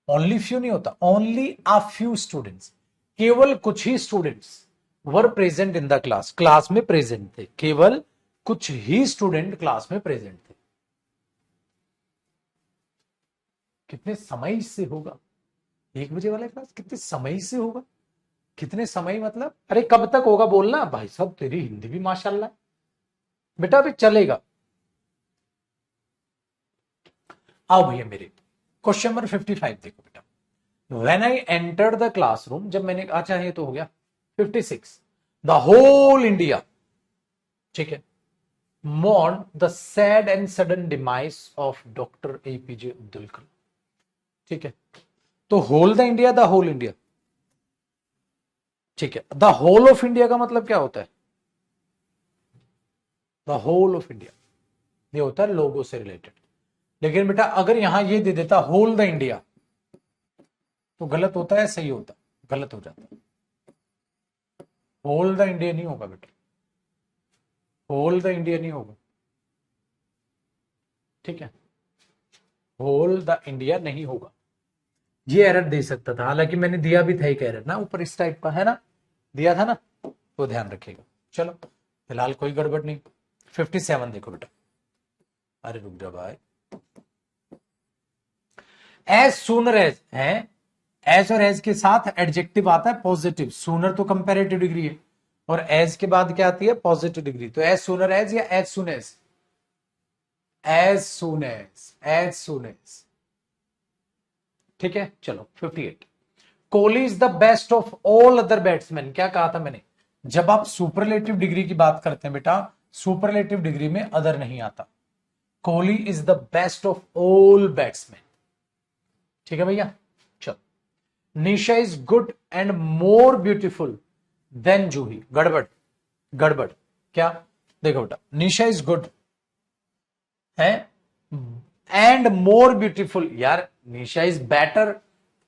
ओनली फ्यू नहीं होता, ओनली अ फ्यू स्टूडेंट्स, केवल कुछ ही students were present in the class, class में प्रेजेंट थे, केवल कुछ ही स्टूडेंट क्लास में प्रेजेंट थे। कितने समय से होगा 1 बजे वाला क्लास, कितने समय से होगा, कितने समय मतलब, अरे कब तक होगा बोलना भाई साहब, तेरी हिंदी भी माशाल्लाह बेटा, अभी चलेगा। आओ भैया मेरे क्वेश्चन नंबर 55 देखो बेटा, when I entered the classroom, जब मैंने, अच्छा ये तो हो गया। 56, द होल इंडिया, ठीक है, mourn the sad and sudden demise of doctor APJ Abdul Kalam, ठीक है। तो whole the India, the whole India, ठीक है, द होल ऑफ इंडिया का मतलब क्या होता है, द होल ऑफ इंडिया, ये होता है लोगों से रिलेटेड। लेकिन बेटा अगर यहां ये दे देता होल द इंडिया, तो गलत होता है सही होता, गलत हो जाता है, होल द इंडिया नहीं होगा बेटा, होल द इंडिया नहीं होगा, ठीक है, होल द इंडिया नहीं होगा, ये एरर दे सकता था, हालांकि मैंने दिया भी था एक एरर ना ऊपर इस टाइप का, है ना, दिया था ना, तो ध्यान रखिएगा। चलो फिलहाल कोई गड़बड़ नहीं। 57 देखो बेटा, अरे रुक जा भाई, एज सूनर एज है, एज और एज के साथ एडजेक्टिव आता है पॉजिटिव, सूनर तो कंपेरेटिव डिग्री है, और एज के बाद क्या आती है पॉजिटिव डिग्री, तो एज सूनर एज या as soon as, as soon as, as soon as, ठीक है। चलो 58, Kohli is the best of all other batsman, क्या कहा था मैंने, जब आप सुपरलेटिव डिग्री की बात करते हैं बेटा, सुपरलेटिव डिग्री में अदर नहीं आता, Kohli is the best of all batsman, ठीक है भैया। चलो Nisha is good and more beautiful than Juhi, गड़बड़, गड़बड़, क्या, देखो बेटा निशा इज गुड है एंड मोर ब्यूटीफुल, यार Nisha is better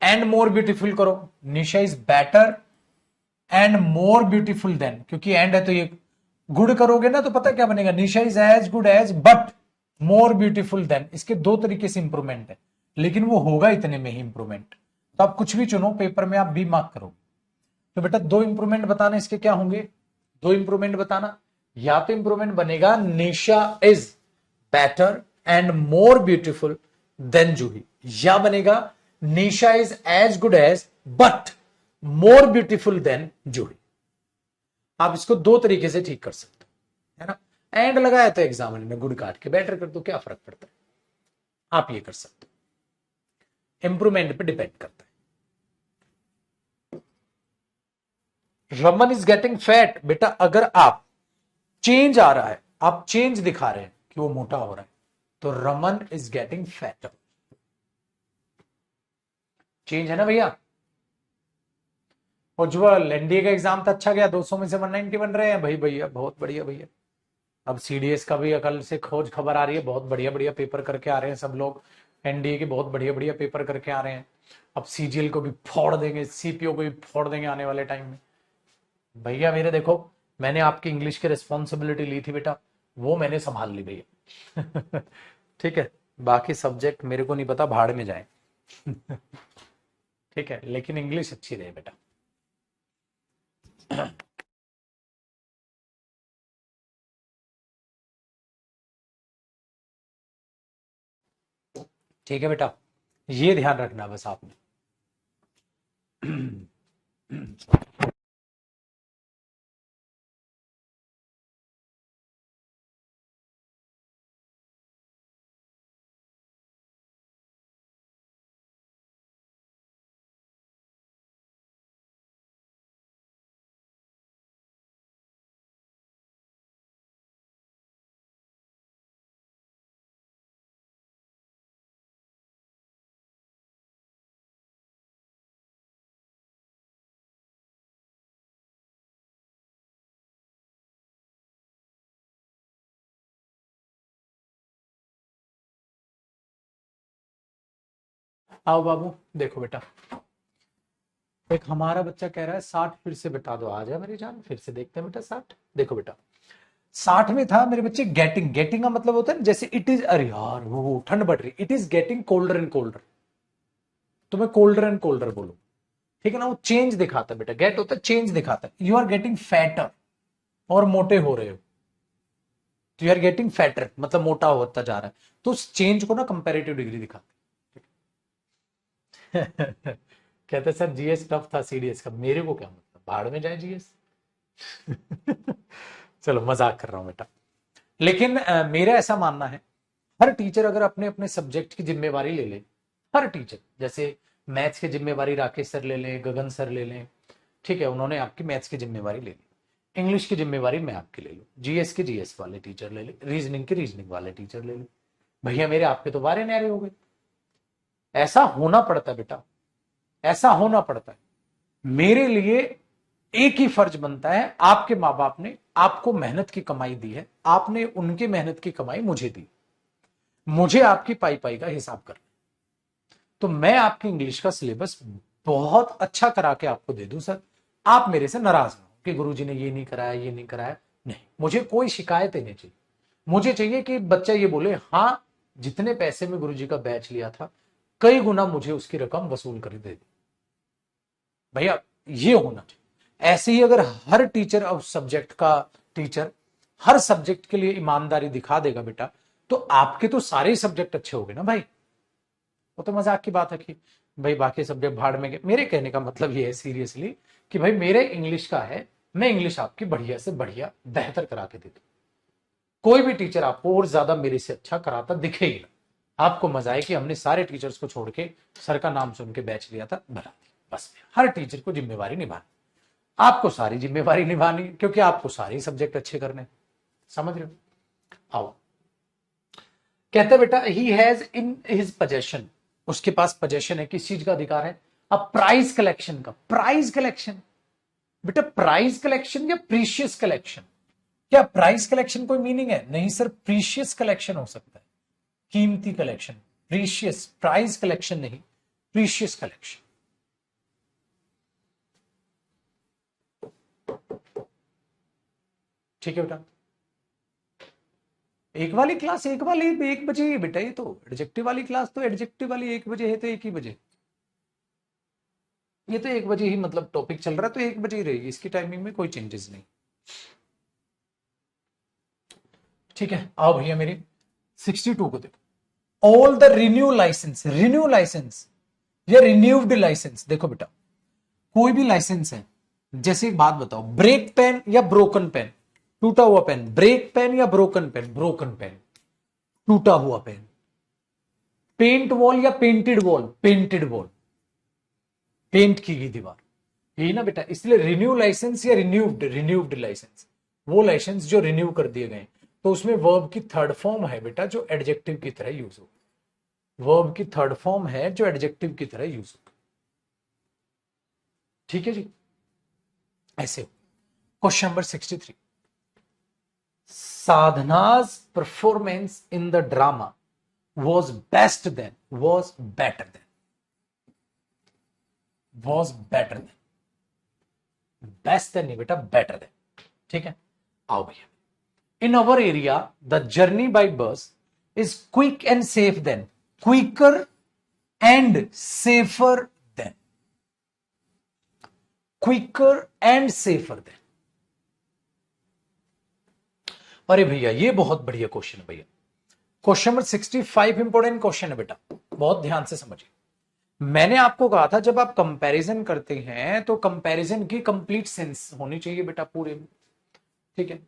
and more beautiful करो, Nisha is better and more beautiful than, क्योंकि एंड है तो ये गुड करोगे ना तो पता क्या बनेगा, Nisha is as good as but more beautiful than, इसके दो तरीके से इंप्रूवमेंट है, लेकिन वो होगा इतने में ही इंप्रूवमेंट। तो आप कुछ भी चुनो पेपर में, आप बी मार्क करो। तो बेटा दो इंप्रूवमेंट बताना, इसके क्या होंगे, दो इंप्रूवमेंट बताना। या तो इंप्रूवमेंट बनेगा Nisha is better and more beautiful than Juhi, या बनेगा Nisha is as good as but more beautiful than Juhi. आप इसको दो तरीके से ठीक कर सकते हो, है ना। एंड लगाया तो एग्जामिनर ने गुड काट के बेटर कर दो, क्या फर्क पड़ता है, आप ये कर सकते हो, इंप्रूवमेंट पे डिपेंड करता है। रमन इज गेटिंग फैट, बेटा अगर आप चेंज आ रहा है, आप चेंज दिखा रहे हैं कि वो मोटा हो रहा है, तो Raman is getting fatter, change है ना भैया। उज्जवल एनडीए का एग्जाम था, अच्छा गया, 200 में से 190 बन रहे हैं भाई, भैया बहुत बढ़िया भैया। अब सीडीएस का भी कल से खोज खबर आ रही है, बहुत बढ़िया बढ़िया पेपर करके आ रहे हैं सब लोग, एनडीए के बहुत बढ़िया बढ़िया पेपर करके आ रहे हैं। अब सीजीएल को भी फोड़ देंगे, सीपीओ को भी फोड़ देंगे आने वाले टाइम में। भैया मेरे देखो, मैंने आपकी इंग्लिश की रिस्पॉन्सिबिलिटी ली थी बेटा, वो मैंने संभाल ली भैया। ठीक है, बाकी सब्जेक्ट मेरे को नहीं पता, भाड़ में जाए। ठीक है, लेकिन इंग्लिश अच्छी रहे बेटा। ठीक है बेटा, ये ध्यान रखना बस आपने। आओ बाबू, देखो बेटा, एक हमारा बच्चा कह रहा है 60 फिर से बता दो, आ जाए मेरी जान, फिर से देखते हैं बेटा 60। देखो बेटा 60 में था मेरे बच्चे गेटिंग, गेटिंग का मतलब होता है जैसे इट इज, अरे यार वो ठंड बढ़ रही, it is getting colder and colder, तो मैं कोल्डर एंड कोल्डर बोलूं, ठीक है ना। वो चेंज दिखाता है बेटा, गेट होता है चेंज दिखाता है, यू आर गेटिंग फैटर, और मोटे हो रहे हो, तो यू आर गेटिंग फैटर मतलब मोटा होता जा रहा है, तो उस चेंज को ना कंपेरेटिव डिग्री दिखाते हैं। कहते सर जीएस टफ था सीडीएस का, मेरे को क्या मतलब, भाड़ में जाए जीएस। चलो मजाक कर रहा हूं बेटा, लेकिन मेरा ऐसा मानना है, हर टीचर अगर अपने अपने सब्जेक्ट की जिम्मेवारी ले ले, हर टीचर, जैसे मैथ्स की जिम्मेवारी राकेश सर ले लें, गगन सर ले लें, ठीक है, उन्होंने आपकी मैथ्स की जिम्मेवारी ले ली, इंग्लिश की जिम्मेवारी मैं आपकी ले लूं, जीएस के जीएस वाले टीचर ले ले, रीजनिंग के रीजनिंग वाले टीचर ले लो, भैया मेरे आपके तो बारे न्यारे हो गए। ऐसा होना पड़ता है बेटा, ऐसा होना पड़ता है। मेरे लिए एक ही फर्ज बनता है, आपके माँ बाप ने आपको मेहनत की कमाई दी है, आपने उनकी मेहनत की कमाई मुझे दी, मुझे आपकी पाई पाई का हिसाब करना, तो मैं आपकी इंग्लिश का सिलेबस बहुत अच्छा करा के आपको दे दूं सर, आप मेरे से नाराज ना हो कि गुरुजी ने ये नहीं कराया, ये नहीं कराया, नहीं, मुझे कोई शिकायत ही नहीं चाहिए। मुझे चाहिए कि बच्चा ये बोले हाँ, जितने पैसे में गुरुजी का बैच लिया था, कई गुना मुझे उसकी रकम वसूल कर दे दी, भैया ये होना चाहिए। ऐसे ही अगर हर टीचर और सब्जेक्ट का टीचर हर सब्जेक्ट के लिए ईमानदारी दिखा देगा बेटा, तो आपके तो सारे सब्जेक्ट अच्छे हो गए ना भाई। वो तो मजाक की बात है कि भाई बाकी सब्जेक्ट भाड़ में गए, मेरे कहने का मतलब ये है सीरियसली कि भाई मेरे इंग्लिश का है, मैं इंग्लिश आपकी बढ़िया से बढ़िया बेहतर करा के देता हूं, कोई भी टीचर आपको और ज्यादा मेरे से अच्छा कराता दिखे ही ना, आपको मजा आए कि हमने सारे टीचर्स को छोड़ के सर का नाम सुन के बैच लिया था, भरा दिया, बस हर टीचर को जिम्मेवारी निभानी, आपको सारी जिम्मेवारी निभानी, क्योंकि आपको सारे सब्जेक्ट अच्छे करने, समझ रहे हो। आओ, कहते बेटा he has in his possession, उसके पास पोजेशन है, किस चीज का अधिकार है, अब प्राइज कलेक्शन का, प्राइज कलेक्शन, बेटा प्राइज कलेक्शन या प्रीशियस कलेक्शन, क्या प्राइज कलेक्शन कोई मीनिंग है, नहीं सर, प्रीशियस कलेक्शन हो सकता है, कीमती कलेक्शन, प्रीशियस, प्राइज कलेक्शन नहीं, प्रीशियस कलेक्शन। ठीक है बेटा, एक वाली क्लास एक वाली 1 बजे है बेटा, ये तो एडजेक्टिव वाली क्लास तो एडजेक्टिव वाली 1 बजे है तो 1 ही बजे, ये तो 1 बजे ही मतलब टॉपिक चल रहा है तो 1 बजे ही रहेगी, इसकी टाइमिंग में कोई चेंजेस नहीं। ठीक है, आओ भैया मेरी 62 को देखो। ऑल द रिन्यू लाइसेंस या रिन्यूड लाइसेंस, देखो बेटा कोई भी लाइसेंस है, जैसे एक बात बताओ, ब्रेक पेन या ब्रोकन पेन, टूटा हुआ पेन, ब्रेक पेन या ब्रोकन पेन, ब्रोकन पेन, टूटा हुआ पेन, पेंट वॉल या painted wall, painted wall, paint की गई दीवार, यही ना बेटा। इसलिए रिन्यू लाइसेंस या रिन्यूड लाइसेंस, वो लाइसेंस जो रिन्यू कर दिए गए, तो उसमें वर्ब की थर्ड फॉर्म है बेटा जो एडजेक्टिव की तरह यूज हो, वर्ब की थर्ड फॉर्म है जो एडजेक्टिव की तरह यूज हो। ठीक है जी, ऐसे। Question number 63, Sadhana's performance in the drama was best than, was better than, was better than, best than नहीं बेटा, better than। ठीक है, आओ भैया, in our area the journey by bus is quick and safe than, quicker and safer than, quicker and safer than. अरे भैया ये बहुत बढ़िया क्वेश्चन है भैया, क्वेश्चन नंबर 65 इंपोर्टेंट क्वेश्चन है बेटा, बहुत ध्यान से समझिए। मैंने आपको कहा था जब आप कंपैरिजन करते हैं तो कंपैरिजन की कंप्लीट सेंस होनी चाहिए बेटा पूरे में। ठीक है,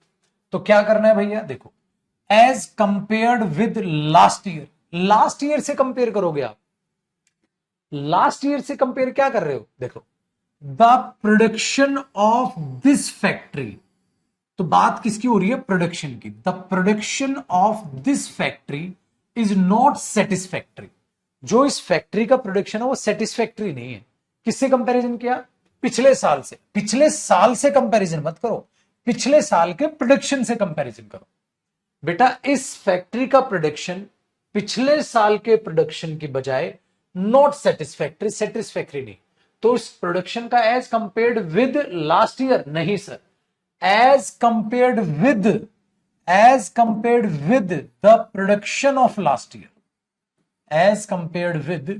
तो क्या करना है भैया, देखो as compared with last year, last year से कंपेयर करोगे आप, लास्ट ईयर से कंपेयर क्या कर रहे हो, देखो the production of this factory, तो बात किसकी हो रही है, प्रोडक्शन की, the production of this factory is not satisfactory, जो इस फैक्ट्री का प्रोडक्शन है वो सेटिस्फैक्ट्री नहीं है। किससे कंपैरिजन किया, पिछले साल से, पिछले साल से कंपैरिजन मत करो, पिछले साल के प्रोडक्शन से कंपैरिजन करो। बेटा इस फैक्ट्री का प्रोडक्शन पिछले साल के प्रोडक्शन की बजाय नॉट सेटिस्फैक्ट्री, सेटिस्फैक्ट्री नहीं, तो इस प्रोडक्शन का as compared with last year नहीं sir, as compared with, as compared with the production of last year, as compared with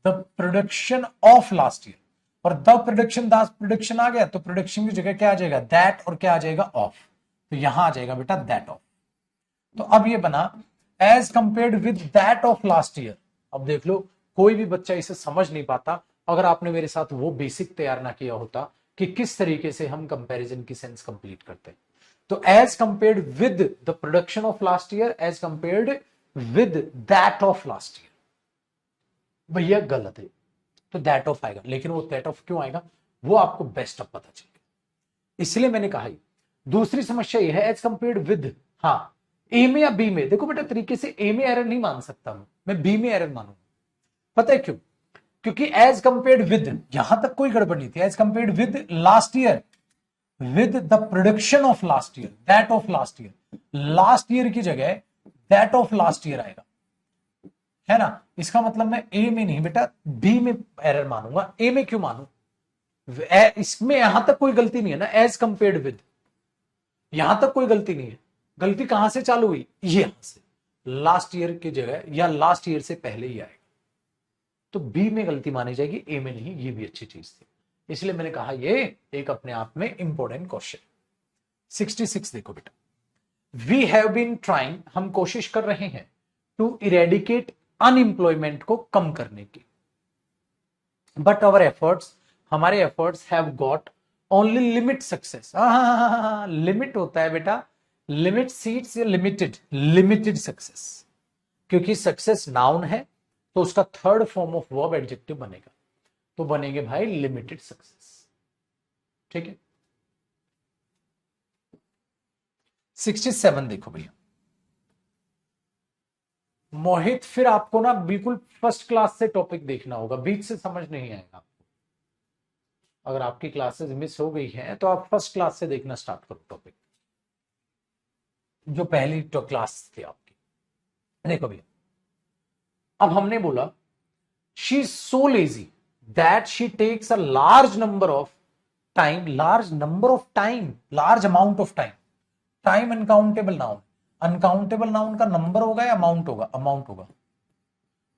the production of last year, और द प्रोडक्शन, दास production आ गया तो प्रोडक्शन की जगह क्या आ जाएगा, दैट, और क्या आ जाएगा, ऑफ, तो यहां आ जाएगा बेटा दैट ऑफ। तो अब ये बना as compared with that of last year. अब देख लो कोई भी बच्चा इसे समझ नहीं पाता अगर आपने मेरे साथ वो बेसिक तैयार ना किया होता कि किस तरीके से हम कंपैरिजन की सेंस कंप्लीट करते हैं। तो as compared with the production of last year, as compared with that of last year, भैया गलत है, तो दैट ऑफ आएगा, लेकिन वो दैट ऑफ क्यों आएगा वो आपको बेस्ट ऑफ पता चलेगा, इसलिए मैंने कहा। दूसरी समस्या ये है एज कंपेयर्ड विद, हाँ ए में या बी में, देखो बेटा तरीके से ए में एरर नहीं मान सकता मैं बी में एरर मानूंगा, पता है क्यों, क्योंकि एज कंपेयर्ड विद यहां तक कोई गड़बड़ नहीं थी, as compared with last year, with the production of last year, that of last year, last year की जगह दैट ऑफ लास्ट ईयर आएगा, है ना। इसका मतलब मैं ए में नहीं बेटा बी में एरर मानूंगा, ए में क्यों मानू, इसमें यहां तक कोई गलती नहीं है ना, एज कंपेयर्ड विद, यहां तक कोई गलती नहीं है, गलती कहां से चालू हुई, ये यहां से, लास्ट ईयर की जगह या लास्ट ईयर से पहले ही आएगा, तो बी में गलती मानी जाएगी, ए में नहीं, ये भी अच्छी चीज थी, इसलिए मैंने कहा ये एक अपने आप में इंपॉर्टेंट क्वेश्चन। 66 देखो बेटा, वी हैव बीन ट्राइंग, हम कोशिश कर रहे हैं, टू इरेडिकेट अनएम्प्लॉयमेंट को कम करने की, बट आवर एफर्ट्स, हमारे efforts have got only limit success, limit होता है बेटा, लिमिट सीट्स या लिमिटेड, लिमिटेड सक्सेस, क्योंकि सक्सेस नाउन है तो उसका third form of verb adjective बनेगा, तो बनेंगे भाई लिमिटेड सक्सेस। ठीक है, 67 देखो भैया, मोहित फिर आपको ना बिल्कुल फर्स्ट क्लास से टॉपिक देखना होगा, बीच से समझ नहीं आएगा आपको, अगर आपकी क्लासेस मिस हो गई हैं तो आप फर्स्ट क्लास से देखना स्टार्ट करो टॉपिक, जो पहली तो क्लास थी आपकी। देखो भैया, अब हमने बोला she is so lazy that she takes a large number of time, large number of time, large amount of time, time uncountable noun, uncountable noun का नंबर होगा या अमाउंट होगा? अमाउंट होगा।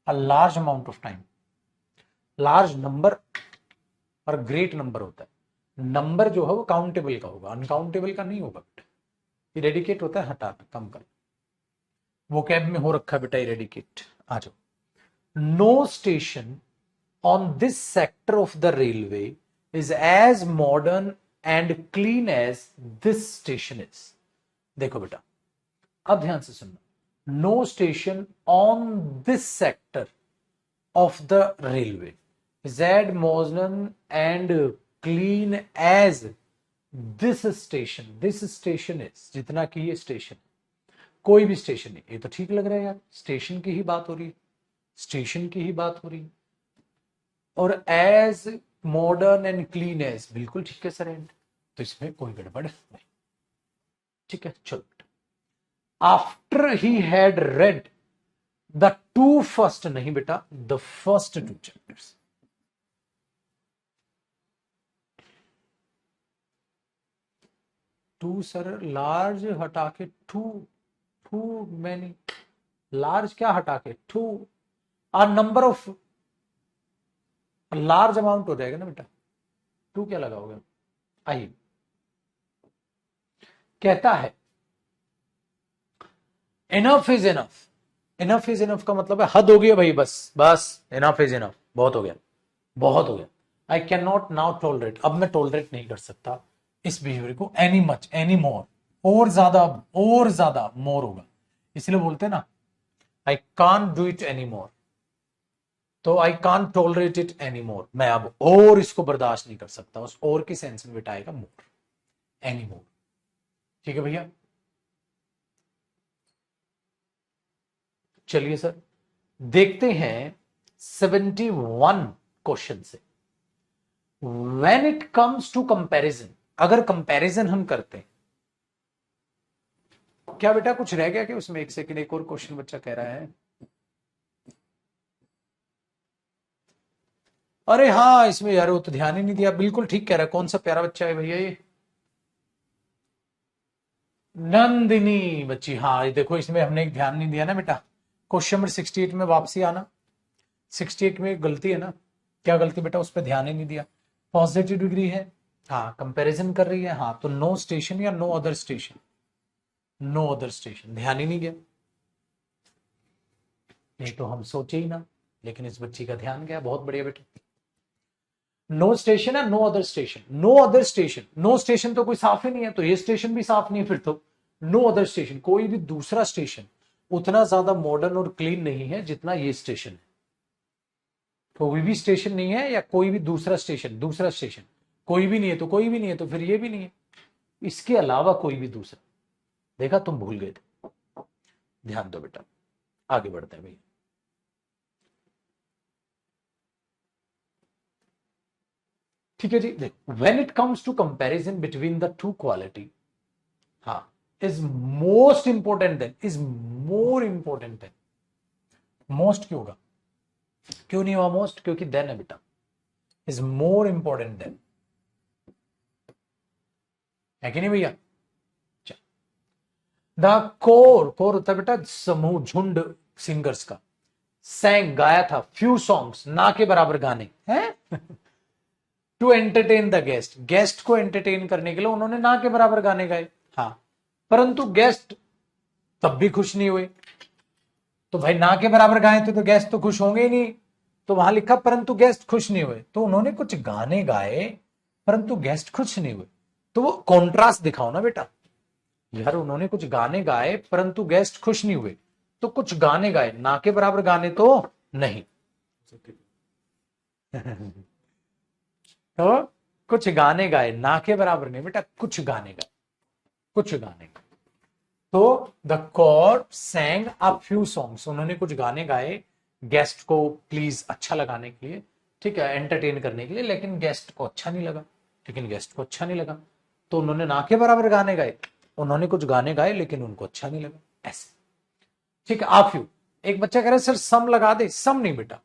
A large amount of time, large number और great number होता है। Number जो है वो काउंटेबल का होगा, अनकाउंटेबल का नहीं होगा। इरेडिकेट होता है हटाना, कम कर। वो कैब में हो रखा है बेटा इरेडिकेट। आ जाओ। No station on this sector of the railway is as modern and clean as this station is. देखो बेटा, अब ध्यान से सुनना। No station on this sector of the railway is as modern and clean as this station. This station is, जितना कि ये station, कोई भी स्टेशन नहीं। ये तो ठीक लग रहा है यार, स्टेशन की ही बात हो रही है, स्टेशन की ही बात हो रही है। और as modern and clean as, बिल्कुल ठीक है सर एंड, तो इसमें कोई गड़बड़ नहीं। ठीक है, चलो। After he had read the two first, नहीं बेटा, the first two chapters. Two sir, large हटा के टू, टू मैनी, लार्ज क्या हटा के too, a number of, large amount हो जाएगा ना बेटा, टू क्या लगाओगे? आई कहता है enough is enough. Enough is enough का मतलब है हद हो गई भाई, बस बस, इनफ इज इनफ, बहुत हो गया, बहुत हो गया। I can not now tolerate, अब मैं टॉलरेट नहीं कर सकता इस बिहेवियर को एनी मच, एनी मोर, और ज्यादा मोर होगा, इसलिए बोलते हैं ना I can't do it any more. तो I can't tolerate it any more, मैं अब और इसको बर्दाश्त नहीं कर सकता। उस और की सेंस में बिठाएगा मोर, एनी मोर। ठीक है भैया, चलिए सर देखते हैं 71 क्वेश्चन से। When it comes to comparison, अगर कंपैरिजन हम करते हैं, क्या बेटा कुछ रह गया क्या उसमें? एक सेकंड, एक और क्वेश्चन बच्चा कह रहा है। अरे हाँ, इसमें यार वो तो ध्यान ही नहीं दिया, बिल्कुल ठीक कह रहा है। कौन सा प्यारा बच्चा है भैया ये? नंदिनी बच्ची, हाँ ये देखो, इसमें हमने एक ध्यान नहीं दिया ना बेटा। क्वेश्चन नंबर 68 में वापसी आना, 68 में एक गलती है ना। क्या गलती बेटा? उस पर ध्यान ही नहीं दिया। पॉजिटिव डिग्री है, हाँ कंपैरिजन कर रही है, हाँ तो नो स्टेशन या no other station, no other station, ध्यान ही नहीं गया। नहीं तो हम सोचे ही ना, लेकिन इस बच्ची का ध्यान गया, बहुत बढ़िया बेटा। नो स्टेशन है, no other station, no other station, no station तो कोई साफ ही नहीं है, तो ये स्टेशन भी साफ नहीं है फिर तो। नो अदर स्टेशन, कोई भी दूसरा स्टेशन उतना ज्यादा मॉडर्न और क्लीन नहीं है जितना ये स्टेशन है। कोई भी स्टेशन नहीं है, या कोई भी दूसरा स्टेशन, दूसरा स्टेशन कोई भी नहीं है, तो कोई भी नहीं है, तो फिर ये भी नहीं है, इसके अलावा कोई भी दूसरा। देखा, तुम भूल गए थे। ध्यान दो बेटा, आगे बढ़ते हैं भैया। ठीक है जी, देखो, when it comes to comparison between the two quality, हाँ, is most important than, is more important than, most क्यों होगा? क्यों नहीं हुआ मोस्ट? क्योंकि देन है बेटा, इज मोर इंपॉर्टेंट देन, है कि नहीं भैया? द कोर, कोर होता है बेटा समूह, झुंड सिंगर्स का। सैंग गाया था, फ्यू सॉन्ग्स, ना के बराबर गाने हैं to entertain the guest, guest को एंटरटेन करने के लिए उन्होंने ना के बराबर गाने गाए, हाँ, परंतु गेस्ट तब भी खुश नहीं हुए। तो भाई ना के बराबर गाए थे तो गेस्ट तो खुश होंगे ही नहीं, तो वहां लिखा परंतु गेस्ट खुश नहीं हुए, तो उन्होंने कुछ गाने गाए परंतु गेस्ट खुश नहीं हुए, तो वो कॉन्ट्रास्ट दिखाओ ना बेटा। यार उन्होंने कुछ गाने गाए परंतु गेस्ट खुश नहीं हुए, तो कुछ गाने गाए, ना के बराबर गाने तो नहीं। तो कुछ गाने गाए, ना के बराबर नहीं बेटा, कुछ गाने गाए, कुछ गाने गाए। तो the choir sang a few songs, उन्होंने कुछ गाने गाए गेस्ट को प्लीज अच्छा लगाने के लिए, ठीक है, एंटरटेन करने के लिए, लेकिन गेस्ट को अच्छा नहीं लगा, लेकिन गेस्ट को अच्छा नहीं लगा, तो उन्होंने ना के बराबर गाने गाए, उन्होंने कुछ गाने गाए लेकिन उनको अच्छा नहीं लगा, ऐसे। ठीक है, आ फ्यू। एक बच्चा कह रहा है सर सम लगा दे, सम नहीं बेटा,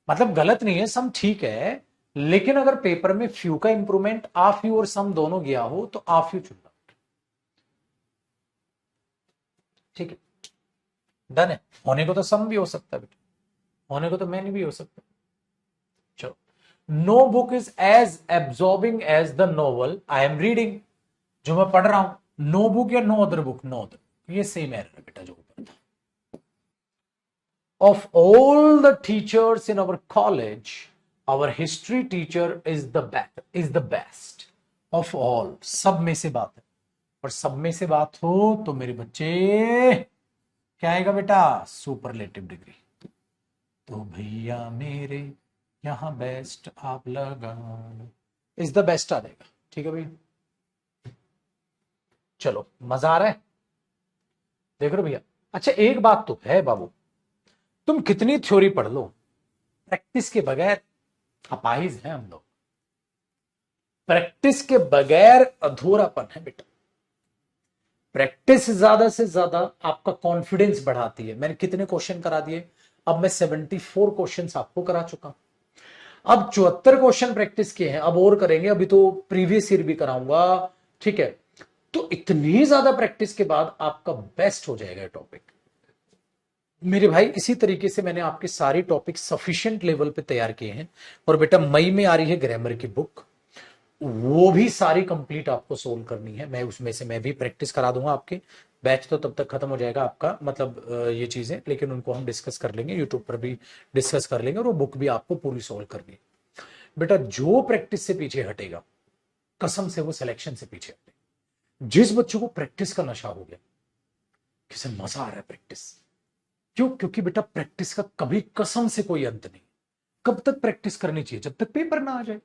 मतलब गलत नहीं है, सम ठीक है, लेकिन अगर पेपर में फ्यू का इंप्रूवमेंट आ फ्यू और सम दोनों गया हो तो आ फ्यू चुनना। ठीक है, डन है। होने को तो सम भी हो सकता है बेटा, होने को तो मैन भी हो सकता है। चलो, no book is as absorbing as the novel I am reading. जो मैं पढ़ रहा हूं, नो बुक या no other book, no other, ये सेम एरर है बेटा जो ऊपर था। Of all the teachers in our college, our history teacher is the best of all. सब में से बात है, और सब में से बात हो तो मेरे बच्चे क्या आएगा बेटा? Superlative degree. तो भैया मेरे यहां बेस्ट आप लगा, इज द बेस्ट आ जाएगा। ठीक है भाई, चलो मजा आ रहा है, देख रहे हो भैया? अच्छा एक बात तो है बाबू, तुम कितनी थ्योरी पढ़ लो, प्रैक्टिस के बगैर अपाहिज हैं हम लोग। प्रैक्टिस के बगैर अधूरापन है बेटा। प्रैक्टिस ज्यादा से ज्यादा आपका कॉन्फिडेंस बढ़ाती है। मैंने कितने क्वेश्चन करा दिए? अब मैं 74 क्वेश्चंस आपको करा चुका हूं। अब 74 क्वेश्चन प्रैक्टिस किए हैं, अब और करेंगे। अभी तो प्रीवियस ईयर भी कराऊंगा, ठीक है? तो इतनी ज्यादा प्रैक्टिस के बाद आपका बेस्ट हो जाएगा टॉपिक मेरे भाई। इसी तरीके से मैंने आपके सारे टॉपिक सफिशिएंट लेवल पे तैयार किए हैं। और बेटा मई में आ रही है ग्रामर की बुक, वो भी सारी कंप्लीट आपको सोल्व करनी है। मैं उसमें से मैं भी प्रैक्टिस करा दूंगा आपके। बैच तो तब तक खत्म हो जाएगा आपका, मतलब ये चीजें, लेकिन उनको हम डिस्कस कर लेंगे, यूट्यूब पर भी डिस्कस कर लेंगे, और वो बुक भी आपको पूरी सोल्व करनी है। बेटा जो प्रैक्टिस से पीछे हटेगा, कसम से वो सिलेक्शन से पीछे हटेगा। जिस बच्चों को प्रैक्टिस का नशा हो गया, किसे मजा आ रहा है प्रैक्टिस, क्यों? क्योंकि बेटा प्रैक्टिस का कभी कसम से कोई अंत नहीं। कब तक प्रैक्टिस करनी चाहिए? जब तक पेपर ना आ जाए।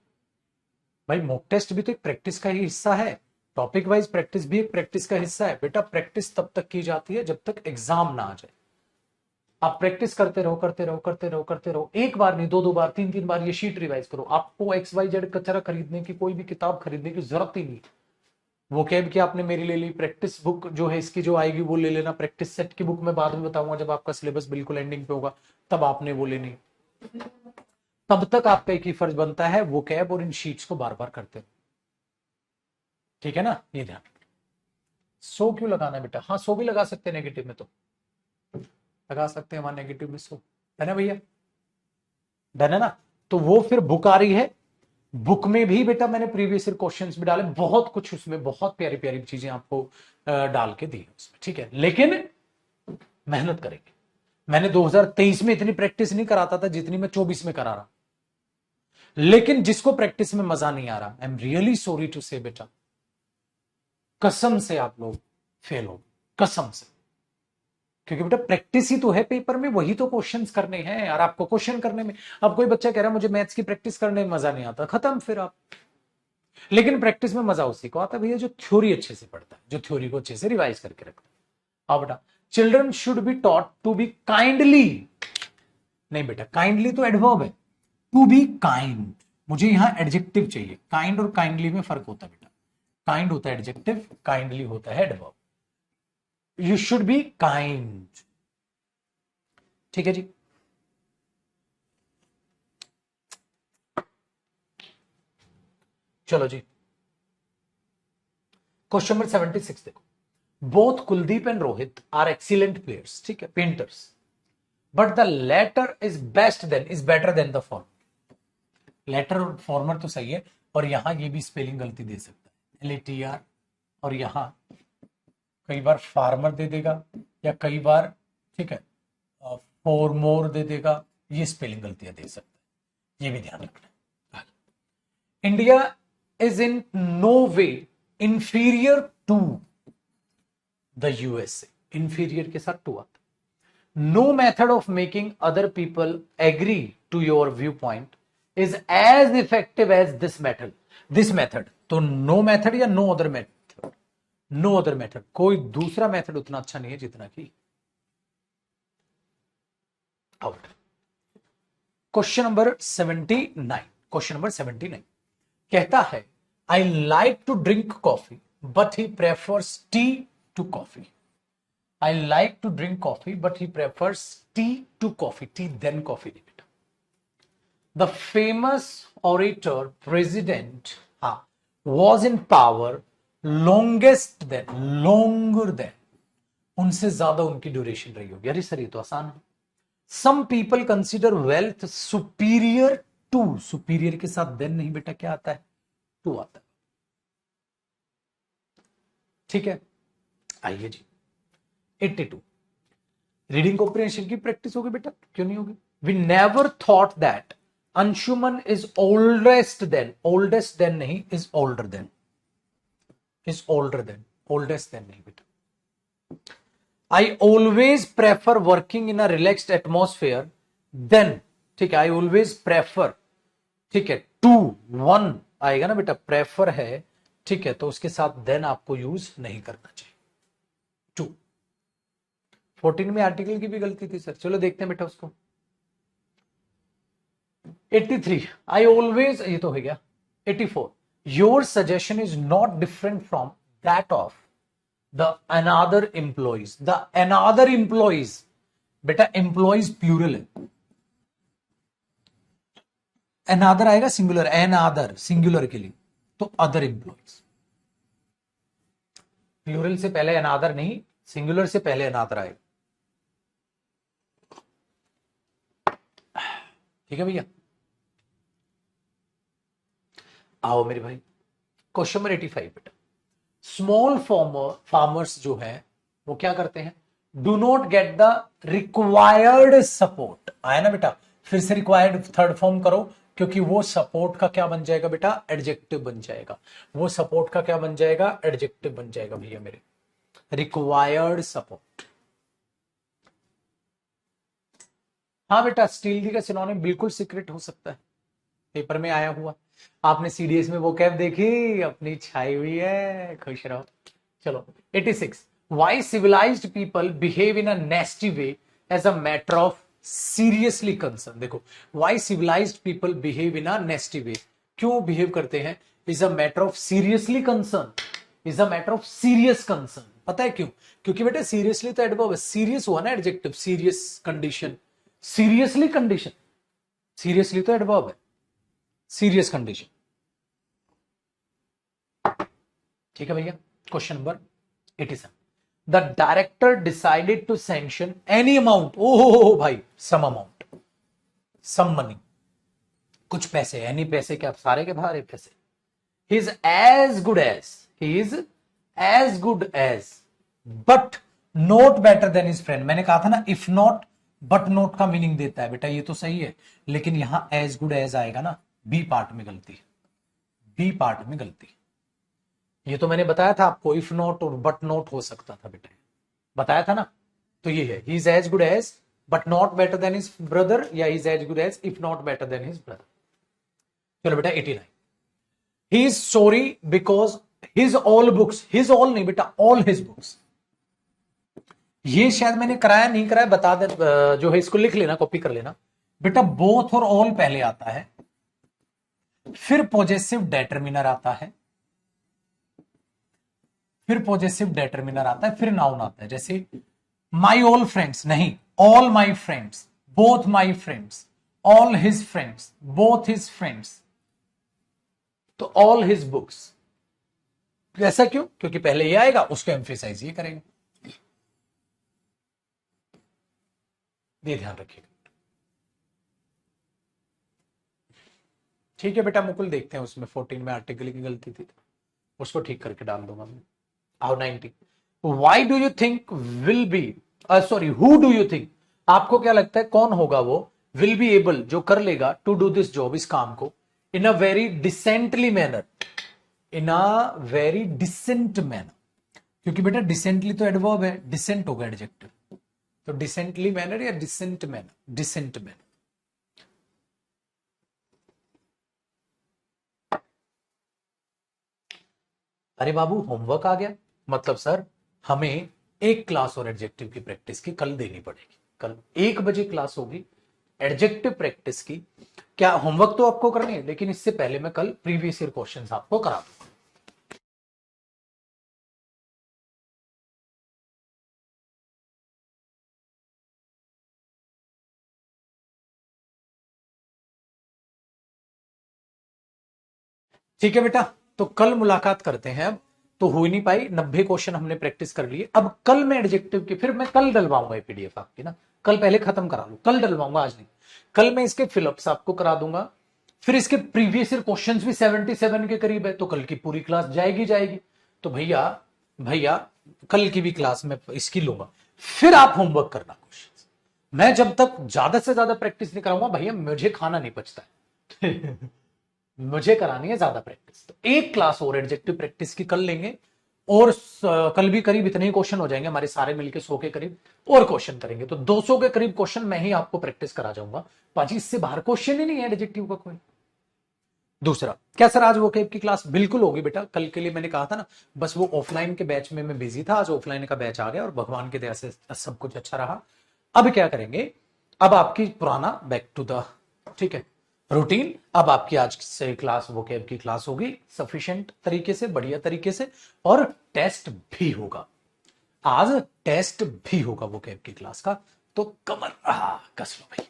भाई मॉक टेस्ट भी तो एक प्रैक्टिस का ही हिस्सा है, टॉपिक वाइज प्रैक्टिस भी एक प्रैक्टिस का हिस्सा है। बेटा प्रैक्टिस तब तक की जाती है जब तक एग्जाम ना आ जाए। आप प्रैक्टिस करते रहो, करते रहो, करते रहो, करते रहो। एक बार नहीं, दो दो बार, तीन तीन बार ये शीट रिवाइज करो। आपको XYZ कचरा खरीदने की, कोई भी किताब खरीदने की जरूरत ही नहीं। वो कैब की आपने मेरी ले ली, प्रैक्टिस बुक जो है इसकी जो आएगी वो ले लेना। प्रैक्टिस सेट की बुक मैं बाद में बताऊंगा, जब आपका सिलेबस बिल्कुल एंडिंग पे होगा तब आपने वो लेनी। तब तक आपका एक ही फर्ज बनता है, वो कैब और इन शीट्स को बार बार करते रहो। ठीक है ना? ये ध्यान। 100 क्यों लगाना है बेटा? हाँ 100 भी लगा सकते हैं, नेगेटिव में तो लगा सकते हैं, वहां नेगेटिव में 100 है ना भैया? डन है ना? तो वो फिर बुक आ रही है, बुक में भी बेटा मैंने प्रीवियस ईयर क्वेश्चंस भी डाले, बहुत कुछ उसमें, बहुत प्यारी प्यारी चीजें आपको डाल के दी है उसमें। ठीक है, लेकिन मेहनत करेंगे। मैंने 2023 में इतनी प्रैक्टिस नहीं कराता था जितनी मैं 24 में करा रहा। लेकिन जिसको प्रैक्टिस में मजा नहीं आ रहा, I am really sorry to say बेटा, कसम से आप लोग फेल हो, कसम से। क्योंकि बेटा प्रैक्टिस ही तो है पेपर में, वही तो क्वेश्चंस करने हैं यार आपको। क्वेश्चन करने में, अब कोई बच्चा कह रहा है मुझे मैथ्स की प्रैक्टिस करने में मजा नहीं आता, खत्म फिर आप। लेकिन प्रैक्टिस में मजा उसी को आता है भैया जो थ्योरी अच्छे से पढ़ता है, जो थ्योरी को अच्छे से रिवाइज करके रखता है। अब बेटा children should be taught to be kindly, नहीं बेटा काइंडली तो एडवर्ब है, टू बी काइंड। मुझे यहां एडजेक्टिव चाहिए। काइंड और काइंडली में फर्क होता है बेटा। काइंड होता है एडजेक्टिव, काइंडली होता है adverb. You should be kind. ठीक है जी? चलो जी, क्वेश्चन नंबर 76 देखो। Both Kuldeep and Rohit are excellent players, ठीक है, painters, but the latter is best than, is better than the former. Latter और फॉर्मर तो सही है, और यहां ये भी स्पेलिंग गलती दे सकता है, LATR, और यहां कई बार फार्मर दे देगा, या कई बार, ठीक है, फॉर मोर दे देगा। ये स्पेलिंग गलतियां दे सकता है, ये भी ध्यान रखना। India is in no way inferior to the USA। Inferior के साथ टू आता। No method of making other people agree to your viewpoint is as effective as this method. This method, तो no method या no other method? No other method, कोई दूसरा method उतना अच्छा नहीं है जितना कि out. Question number 79, question number 79 कहता है I like to drink coffee but he prefers tea to coffee. I like to drink coffee, but he prefers tea to coffee. Tea then coffee. The famous orator president was in power longer than. उनसे ज्यादा उनकी duration रही होगी। अरे sir ये तो आसान है। Some people consider wealth superior to, superior के साथ देन नहीं बेटा, क्या आता है? टू आता है। ठीक है, आइए जी 82, रीडिंग कॉम्प्रिहेंशन की प्रैक्टिस होगी बेटा, क्यों नहीं होगी? We never thought that Anshuman is oldest than नहीं, is older than, is older than, oldest than नहीं बेटा। I always prefer working in a relaxed atmosphere than, ठीक है, आई ऑलवेज प्रेफर, ठीक है, टू, वन आएगा ना बेटा, प्रेफर है, ठीक है, तो उसके साथ देन आपको यूज नहीं करना चाहिए। टू 14 में आर्टिकल की भी गलती थी सर, चलो देखते हैं बेटा उसको। 83, आई ऑलवेज, ये तो हो गया। 84, your suggestion is not different from that of the another employees, the another employees, बेटा एम्प्लॉइज प्लूरल है, अनादर आएगा सिंगुलर, अनादर सिंगुलर के लिए, तो अदर एम्प्लॉइज, प्लूरल से पहले अनादर नहीं, सिंगुलर से पहले अनादर आएगा। ठीक है भैया, आओ मेरे भाई, क्वेश्चन नंबर 85 बेटा। स्मॉल फार्मर्स जो है वो क्या करते हैं? Do not get the required support, आया ना बेटा, फिर से रिक्वायर्ड थर्ड फॉर्म करो, क्योंकि वो सपोर्ट का क्या बन जाएगा बेटा? एडजेक्टिव बन जाएगा। वो सपोर्ट का क्या बन जाएगा? एडजेक्टिव बन जाएगा भैया मेरे, रिक्वायर्ड सपोर्ट। हाँ बेटा, स्टील का सिनोनिम बिल्कुल सीक्रेट हो सकता है, पेपर में आया हुआ। आपने सीडीएस में वो कैप देखी अपनी छाई हुई है, खुश रहो। चलो 86, why civilised people behave in a nasty way as a matter of seriously concern. देखो, why civilised people behave in a nasty way, क्यों बिहेव करते हैं? Is a matter of seriously concern, is a matter of serious concern. पता है क्यों? क्योंकि बेटा seriously तो एडवर्ब है, सीरियस हुआ ना adjective, serious condition, seriously condition, seriously तो एडवर्ब है, सीरियस कंडीशन। ठीक है भैया, question number 87, the director decided to sanction any amount, ओहो भाई, सम अमाउंट, सम मनी, कुछ पैसे, एनी पैसे, क्या सारे के बाहर पैसे। He is as good as, he is as good as, but not better than his friend. मैंने कहा था ना, इफ नॉट बट नॉट का मीनिंग देता है बेटा, ये तो सही है, लेकिन यहां एज गुड एज आएगा ना, बी पार्ट में गलती, बी पार्ट में गलती। ये तो मैंने बताया था आपको, इफ नॉट और बट नॉट हो सकता था बेटा, बताया था ना। तो ये है, he is as good as but not better than his brother, या is as good as if not better than his brother. चलो बेटा 89, he is sorry because his all books, his all नहीं बेटा, ऑल हिज बुक्स। ये शायद मैंने कराया नहीं कराया, बता दे, जो है इसको लिख लेना, कॉपी कर लेना बेटा। बोथ और ऑल पहले आता है, फिर पॉजेसिव डेटरमिनर आता है, फिर पॉजेसिव डेटरमिनर आता है, फिर नाउन आता है। जैसे माई ऑल फ्रेंड्स नहीं, all my friends, both my friends, all his friends, both his friends, तो ऑल हिज बुक्स। ऐसा क्यों? क्योंकि पहले ये आएगा, उसको एम्फेसाइज ये करेंगे, ये ध्यान रखिएगा। ठीक है बेटा मुकुल, देखते हैं उसमें 14 में आर्टिकल की गलती थी, उसको ठीक करके डाल दूंगा मैं। आओ 90, why do you think will be, sorry who do you think, आपको क्या लगता है कौन होगा वो विल बी एबल, जो कर लेगा, टू डू दिस जॉब, इस काम को, in a very decently manner, in a very decent manner, क्योंकि बेटा डिसेंटली तो एडवर्ब है, डिसेंट होगा एडजेक्टिव, तो डिसेंटली मैनर या डिसेंट मैनर, डिसेंट मैनर। अरे बाबू होमवर्क आ गया, मतलब सर हमें एक क्लास और एडजेक्टिव की प्रैक्टिस की कल देनी पड़ेगी, कल 1 बजे क्लास होगी एडजेक्टिव प्रैक्टिस की। क्या होमवर्क तो आपको करनी है, लेकिन इससे पहले मैं कल प्रीवियस ईयर क्वेश्चंस आपको करा दूंगा। ठीक है बेटा, तो कल मुलाकात करते हैं अब तो हो ही नहीं पाई। 90 क्वेश्चन हमने प्रैक्टिस कर लिए। अब कल मैं एडजेक्टिव की, फिर मैं कल डलवाऊंगा ये पीडीएफ आपकी ना, कल पहले खत्म करा लूं, कल डलवाऊंगा, आज नहीं। कल मैं इसके फिलअप्स आपको करा दूंगा। फिर इसके प्रीवियस ईयर क्वेश्चन भी 77 के करीब है, तो कल की पूरी क्लास जाएगी जाएगी। तो भैया भैया कल की भी क्लास में इसकी लूंगा। फिर आप होमवर्क करना क्वेश्चन। मैं जब तक ज्यादा से ज्यादा प्रैक्टिस नहीं कराऊंगा भैया, मुझे खाना नहीं पचता है। मुझे करानी है ज्यादा प्रैक्टिस। तो एक क्लास और एडजेक्टिव प्रैक्टिस की कर लेंगे, और कल भी करीब इतने ही क्वेश्चन हो जाएंगे हमारे सारे मिलके, 100 के करीब और क्वेश्चन करेंगे, तो 200 के करीब क्वेश्चन मैं ही आपको प्रैक्टिस करा जाऊंगा पाजी। इससे बाहर क्वेश्चन ही नहीं है एडजेक्टिव का कोई। दूसरा, क्या सर आज वोकैब की क्लास? बिल्कुल होगी बेटा, कल के लिए मैंने कहा था ना, बस वो ऑफलाइन के बैच में मैं बिजी था, आज ऑफलाइन का बैच आ गया और भगवान के दया से सब कुछ अच्छा रहा। अब क्या करेंगे, अब आपकी पुराना बैक टू द, ठीक है, रूटीन। अब आपकी आज से क्लास वोकैब की क्लास होगी सफिशिएंट तरीके से, बढ़िया तरीके से, और टेस्ट भी होगा। आज टेस्ट भी होगा वोकैब की क्लास का, तो कमर कस लो भाई।